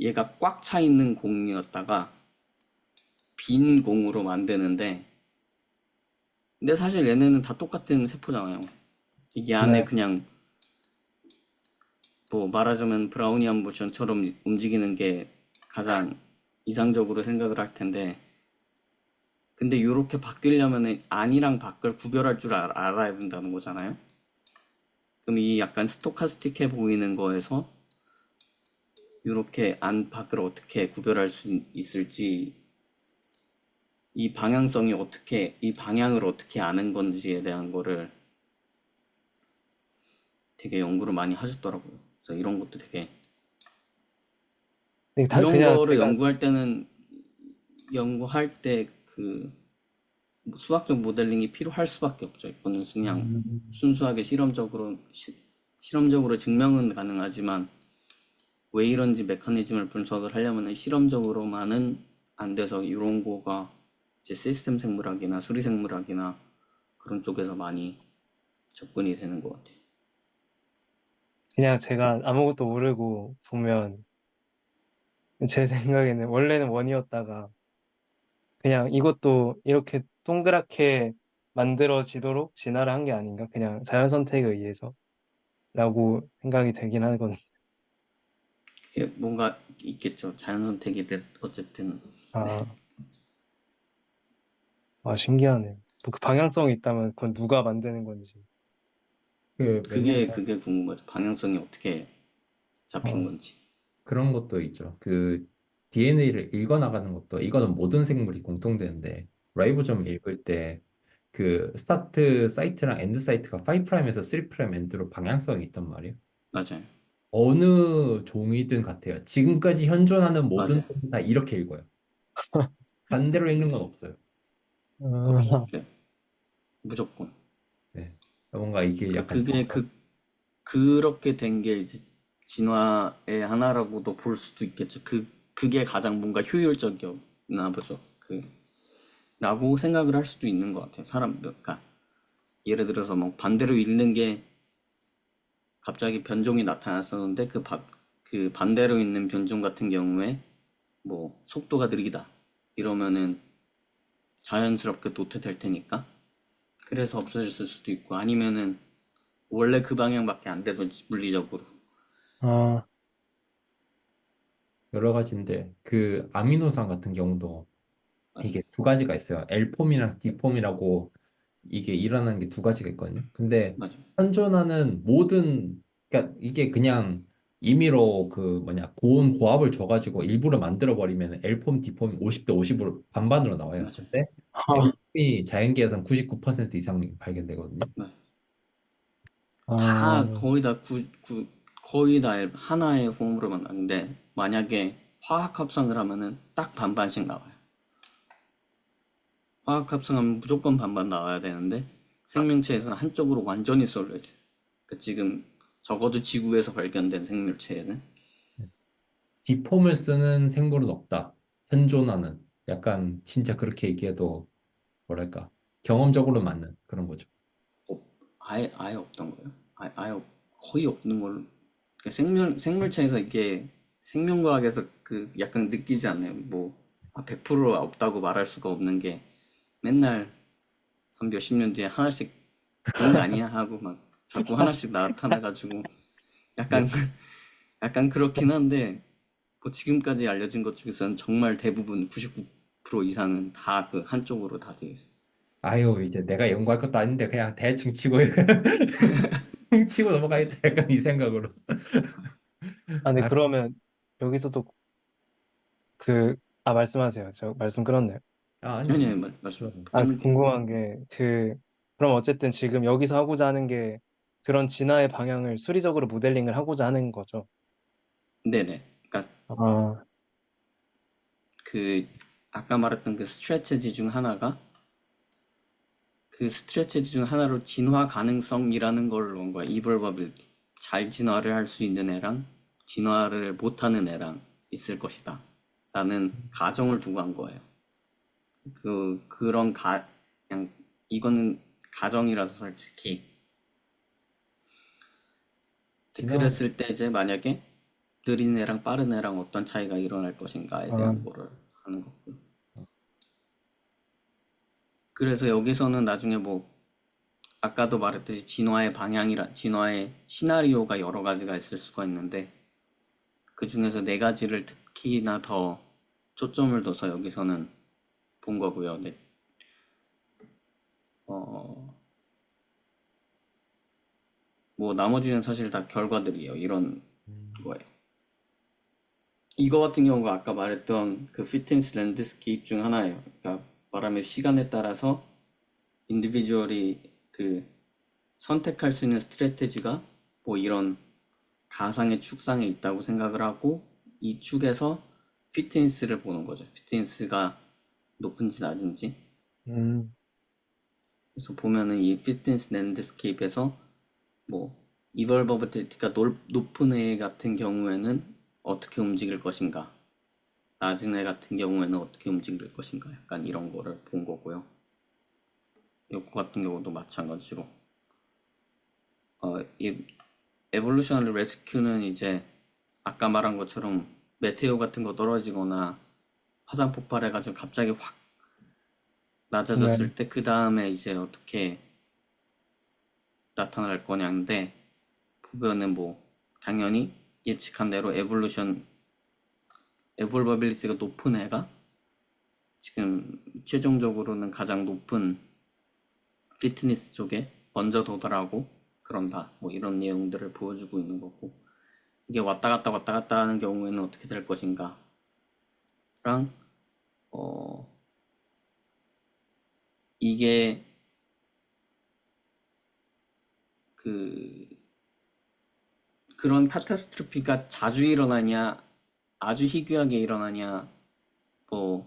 얘가 꽉 차 있는 공이었다가 빈 공으로 만드는데, 근데 사실 얘네는 다 똑같은 세포잖아요. 이게 안에 네. 그냥 뭐 말하자면 브라우니안 모션처럼 움직이는 게 가장 이상적으로 생각을 할 텐데, 근데 이렇게 바뀌려면은 안이랑 밖을 구별할 줄 알아야 된다는 거잖아요. 그럼 이 약간 스토카스틱해 보이는 거에서 이렇게 안 밖을 어떻게 구별할 수 있을지, 이 방향을 어떻게 아는 건지에 대한 거를 되게 연구를 많이 하셨더라고요. 그래서 이런 것도 되게, 근데 이런 그냥 거를 제가 연구할 때 그 수학적 모델링이 필요할 수밖에 없죠. 이거는 그냥 음, 순수하게 실험적으로 증명은 가능하지만, 왜 이런지 메커니즘을 분석을 하려면 실험적으로만은 안 돼서, 이런 거가 이제 시스템 생물학이나 수리 생물학이나 그런 쪽에서 많이 접근이 되는 것 같아요. 그냥 제가 아무것도 모르고 보면 제 생각에는 원래는 원이었다가 그냥 이것도 이렇게 동그랗게 만들어지도록 진화를 한 게 아닌가? 그냥 자연 선택에 의해서 라고 생각이 되긴 하거든요. 이게 뭔가 있겠죠. 자연 선택이든 어쨌든. 네. 아, 신기하네요. 뭐그 방향성이 있다면 그건 누가 만드는 건지. 그 그게 왜냐면 그게 궁금하죠. 방향성이 어떻게 잡힌 어, 건지. 그런 것도 있죠. 그 DNA를 읽어 나가는 것도 이거는 모든 생물이 공통되는데 라이보점 읽을 때 그 스타트 사이트랑 엔드 사이트가 5'에서 3' 엔드로 방향성이 있단 말이에요. 맞아요. 어느 종이든 같아요. 지금까지 현존하는 모든 맞아요. 종이 다 이렇게 읽어요. 반대로 읽는 건 없어요. 아, 네. 무조건. 네. 뭔가 이게 그러니까 약간 그렇게 된 게 이제 진화의 하나라고도 볼 수도 있겠죠. 그게 가장 뭔가 효율적이었나 보죠. 라고 생각을 할 수도 있는 것 같아요. 그러니까 예를 들어서 뭐 반대로 읽는 게 갑자기 변종이 나타났었는데, 그 반대로 있는 변종 같은 경우에 뭐 속도가 느리다 이러면은 자연스럽게 도태될 테니까, 그래서 없어졌을 수도 있고, 아니면은 원래 그 방향밖에 안 되든지 물리적으로. 아, 여러 가지인데 그 아미노산 같은 경우도 맞아요. 이게 두 가지가 있어요. L폼이랑 D폼이라고 이게 일어나는 게 두 가지가 있거든요. 근데 맞아요. 현존하는 모든 그러니까 이게 그냥 임의로 그 뭐냐 고온 고압을 줘가지고 일부러 만들어 버리면 L폼, D폼 50대 50으로 반반으로 나와요. 맞아요. 근데 L폼이 자연계에서는 99% 이상 발견되거든요. 맞아요. 다 아, 거의 다 하나의 폼으로만 나는데 만약에 화학 합성을 하면은 딱 반반씩 나와요. 화학 합성하면 무조건 반반 나와야 되는데 생명체에서는 한쪽으로 완전히 쏠려 있어요. 그 지금 적어도 지구에서 발견된 생물체에는. 디폼을 쓰는 생물은 없다. 현존하는. 약간 진짜 그렇게 얘기해도 뭐랄까. 경험적으로 맞는 그런 거죠. 없- 아예 없던 거예요. 거의 없는 걸로. 그러니까 생물체에서 이게 생명과학에서 그 약간 느끼지 않나요? 뭐 100% 없다고 말할 수가 없는 게 맨날 한 몇십 년 뒤에 하나씩 그런 거 아니야 하고 막 자꾸 하나씩 나타나가지고 약간 네. 약간 그렇긴 한데 뭐 지금까지 알려진 것 중에서는 정말 대부분 99% 이상은 다 그 한쪽으로 다 돼 있어요. 아유, 이제 내가 연구할 것도 아닌데 그냥 대충 치고 치고 넘어가겠다. 약간 이 생각으로. 아, 근데 아, 그러면 여기서도 그, 아, 말씀하세요. 저 말씀 끊었네요. 아니, 아니, 아니. 아니, 말씀. 좋아서. 아, 질문. 궁금한 게, 그럼 어쨌든 지금 여기서 하고자 하는 게 그런 진화의 방향을 수리적으로 모델링을 하고자 하는 거죠. 네네. 그러니까 아, 그 아까 말했던 그 스트레치지 중 하나가 그 스트레치지 중 하나로 진화 가능성이라는 걸 넣은 거야. 이벌버블 잘 진화를 할 수 있는 애랑 진화를 못하는 애랑 있을 것이다. 라는 가정을 두고 한 거예요. 그냥 이거는 가정이라서 솔직히 진화, 그랬을 때 이제 만약에 느린 애랑 빠른 애랑 어떤 차이가 일어날 것인가에 아, 대한 거를 하는 거고요. 그래서 여기서는 나중에 뭐 아까도 말했듯이 진화의 시나리오가 여러 가지가 있을 수가 있는데 그 중에서 네 가지를 특히나 더 초점을 둬서 여기서는 본 거고요. 네. 어, 뭐 나머지는 사실 다 결과들이에요. 이런 거예요. 이거 같은 경우가 아까 말했던 그 피트니스 랜드스케이프 중 하나예요. 그러니까 말하면 시간에 따라서 인디비주얼이 그 선택할 수 있는 스트래테지가 뭐 이런 가상의 축상에 있다고 생각을 하고 이 축에서 피트니스를 보는 거죠. 피트니스가 높은지 낮은지. 음, 그래서 보면은 이 피트니스 랜드스케이프에서 뭐 이벌버비लि티가 높은 애 같은 경우에는 어떻게 움직일 것인가, 낮은 애 같은 경우에는 어떻게 움직일 것인가, 약간 이런 거를 본 거고요. 요거 같은 경우도 마찬가지로 이 에볼루셔널 레스큐는 이제 아까 말한 것처럼 메테오 같은 거 떨어지거나 화산 폭발해가지고 갑자기 확 네. 낮아졌을 때 그 다음에 이제 어떻게 나타날 거냐인데 보면은 뭐 당연히 예측한 대로 에볼버빌리티가 높은 애가 지금 최종적으로는 가장 높은 피트니스 쪽에 먼저 도달하고 그런다 뭐 이런 내용들을 보여주고 있는 거고 이게 왔다 갔다 하는 경우에는 어떻게 될 것인가랑 어 이게 그 그런 카타스트로피가 자주 일어나냐 아주 희귀하게 일어나냐 뭐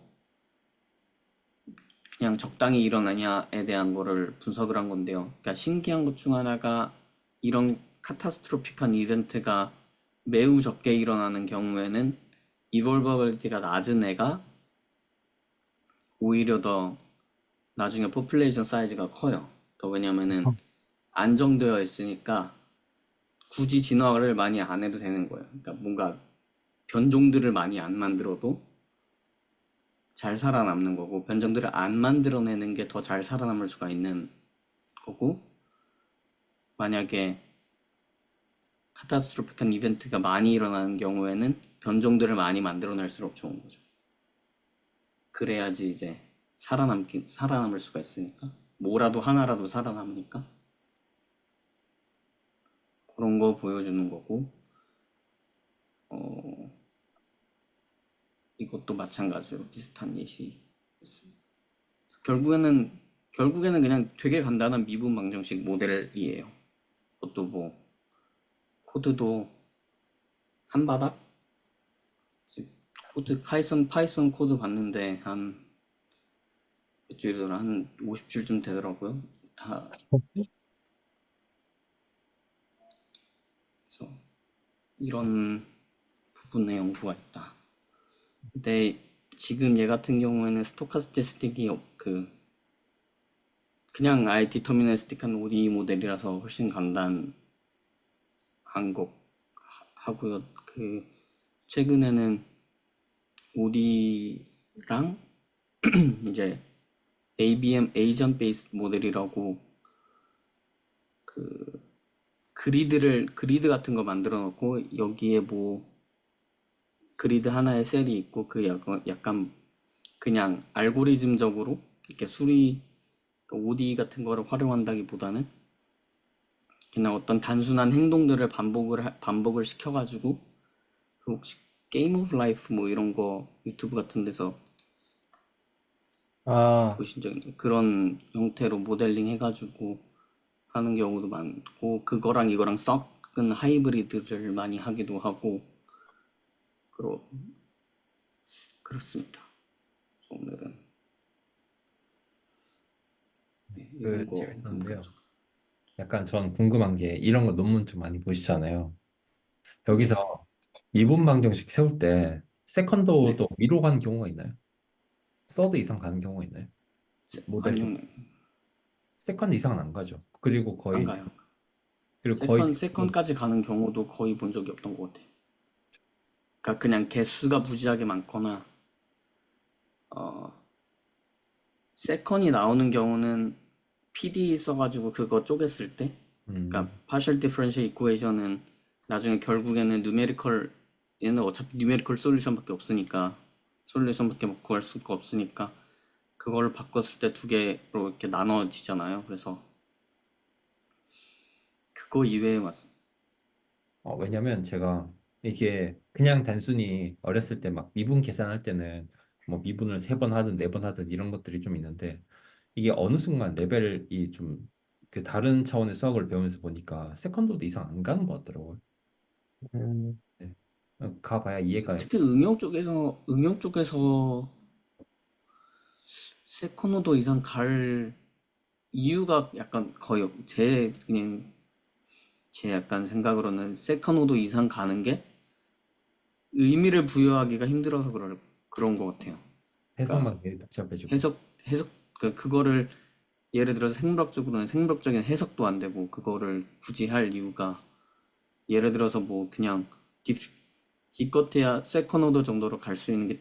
그냥 적당히 일어나냐에 대한 거를 분석을 한 건데요. 그러니까 신기한 것 중 하나가 이런 카타스트로픽한 이벤트가 매우 적게 일어나는 경우에는 이볼버빌리티가 낮은 애가 오히려 더 나중에 포퓰레이션 사이즈가 커요. 그러니까 왜냐면은 안정되어 있으니까 굳이 진화를 많이 안 해도 되는 거예요. 그러니까 뭔가 변종들을 많이 안 만들어도 잘 살아남는 거고 변종들을 안 만들어내는 게 더 잘 살아남을 수가 있는 거고 만약에 카타스트로픽한 이벤트가 많이 일어나는 경우에는 변종들을 많이 만들어낼수록 좋은 거죠. 그래야지 이제 살아남을 수가 있으니까 뭐라도 하나라도 살아남으니까 그런 거 보여주는 거고 어, 이것도 마찬가지로 비슷한 예시였습니다. 결국에는 결국에는 그냥 되게 간단한 미분 방정식 모델이에요. 그것도 뭐 코드도 한 바닥? 코드 파이썬 코드 봤는데 한 몇 줄이더라? 한 50줄쯤 되더라고요. 다. 그래서 이런 부분에 연구가 있다. 근데 지금 얘 같은 경우에는 스토카스티스틱이 그냥 아예 디터미니스틱한 ODE 모델이라서 훨씬 간단한 거 하고요. 최근에는 OD랑 이제 ABM 에이전트 베이스 모델이라고 그리드 같은 거 만들어 놓고 여기에 뭐 그리드 하나에 셀이 있고 약간 그냥 알고리즘적으로 이렇게 ODE 같은 거를 활용한다기보다는 그냥 어떤 단순한 행동들을 반복을 시켜가지고 혹시 게임 오브 라이프 뭐 이런 거 유튜브 같은 데서 아, 보신 적 있나요? 그런 형태로 모델링 해가지고 하는 경우도 많고 그거랑 이거랑 섞은 하이브리드를 많이 하기도 하고 그렇, 그렇습니다. 오늘은 네, 이런 거 한번 재밌었는데요. 약간 전 궁금한 게 이런 거 논문 좀 많이 보시잖아요. 네, 여기서 미분 방정식 세울 때 네. 세컨도도 위로 가는 경우가 있나요? 서드 이상 가는 경우가 있나요? 모델 중 아니요, 세컨드 이상은 안 가죠. 안 가요. 그리고 거의 세컨까지 가는 경우도 거의 본 적이 없던 것 같아요. 그러니까 그냥 개수가 무지하게 많거나 세컨이 나오는 경우는 PD 써가지고 그거 쪼갰을 때, 그러니까 음, partial differential equation은 나중에 결국에는 얘는 어차피 뉴메리컬 솔루션밖에 뭐 구할 수가 없으니까 그걸 바꿨을 때 두 개로 이렇게 나눠지잖아요. 그래서 그거 이외에 왜냐면 제가 이게 그냥 단순히 어렸을 때 막 미분 계산할 때는 뭐 미분을 세 번 하든 네 번 하든 이런 것들이 좀 있는데 이게 어느 순간 레벨이 좀 그 다른 차원의 수학을 배우면서 보니까 세컨도도 이상 안 가는 것 같더라고요. 음, 네. 가봐야 이해가. 특히 응용 쪽에서 세컨오더 이상 갈 이유가 약간 거의 제 약간 생각으로는 세컨오더 이상 가는 게 의미를 부여하기가 힘들어서 그런 것 같아요. 그러니까 해석만 되게 복잡해지고. 해석 그거를 예를 들어서 생물학적으로는 생물학적인 해석도 안 되고 그거를 굳이 할 이유가 예를 들어서 뭐 그냥 기껏해야 세컨 오더 정도로 갈 수 있는 게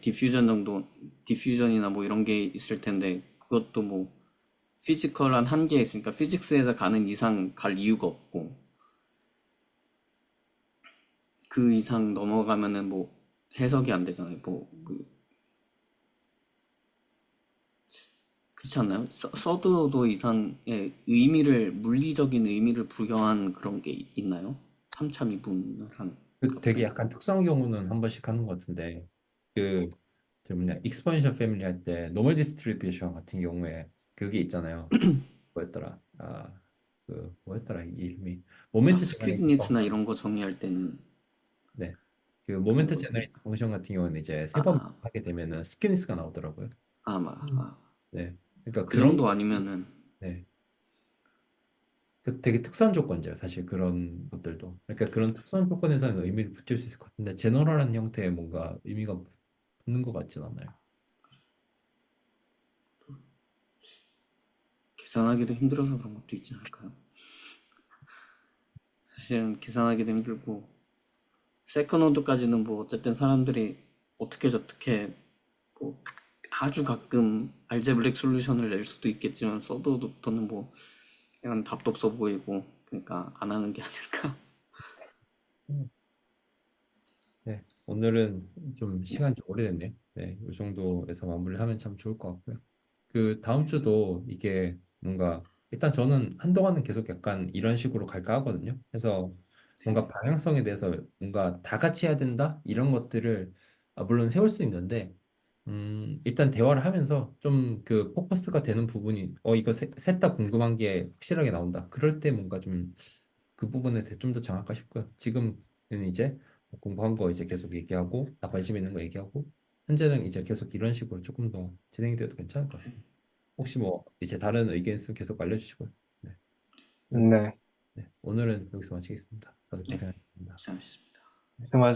디퓨전이나 뭐 이런 게 있을 텐데 그것도 뭐 피지컬한 한계에 있으니까 피직스에서 가는 이상 갈 이유가 없고 그 이상 넘어가면은 뭐 해석이 안 되잖아요. 그렇지 않나요? 서드 오더 이상의 물리적인 의미를 부여한 그런 게 있나요? 3차 미분을 한 되게 값을? 약간 특수한 경우는 한 번씩 하는 것 같은데 그 뭐냐 익스포넨셜 패밀리 할 때 노멀 디스트리뷰션 같은 경우에 그게 있잖아요. 뭐였더라? 그 뭐였더라? 이 이름이 모멘트 제너레이터 스퀴드니츠나 펑션. 이런 거 정리할 때는 네. 그 모멘트 그거를 제너레이터 펑션 같은 경우는 이제 세 번 아, 하게 되면은 스큐니스가 나오더라고요. 아마 네. 그러니까 그 그런 정도 거. 아니면은 네. 그 되게 특수한 조건이죠. 사실 그런 것들도. 그러니까 그런 특수한 조건에서는 의미를 붙일 수 있을 것 같은데 제너럴한 형태의 뭔가 의미가 붙는 것 같진 않아요. 계산하기도 힘들어서 그런 것도 있지 않을까요? 사실은 계산하기도 힘들고 세컨 오더까지는 뭐 어쨌든 사람들이 어떻게 저렇게 뭐 아주 가끔 알제브릭 솔루션을 낼 수도 있겠지만 서드 오더부터는 뭐 약간 답도 없어 보이고 그러니까 안 하는 게 아닐까. 음. 네. 오늘은 좀 시간이 좀 오래됐네요. 네. 이 정도에서 마무리를 하면 참 좋을 것 같고요. 그 다음 주도 이게 뭔가 일단 저는 한동안은 계속 약간 이런 식으로 갈까 하거든요. 그래서 뭔가 방향성에 대해서 뭔가 다 같이 해야 된다 이런 것들을 물론 세울 수 있는데 일단 대화를 하면서 좀 그 포커스가 되는 부분이 이거 셋 다 궁금한 게 확실하게 나온다. 그럴 때 뭔가 좀 그 부분에 대해 좀 더 정할까 싶고요. 지금은 이제 뭐 공부한 거 이제 계속 얘기하고 나 관심 있는 거 얘기하고 현재는 이제 계속 이런 식으로 조금 더 진행이 돼도 괜찮을 것 같습니다. 혹시 뭐 이제 다른 의견 있으면 계속 알려주시고요. 네. 그럼 네. 네, 오늘은 여기서 마치겠습니다. 다들 네, 고생하셨습니다. 고생하셨습니다. 정말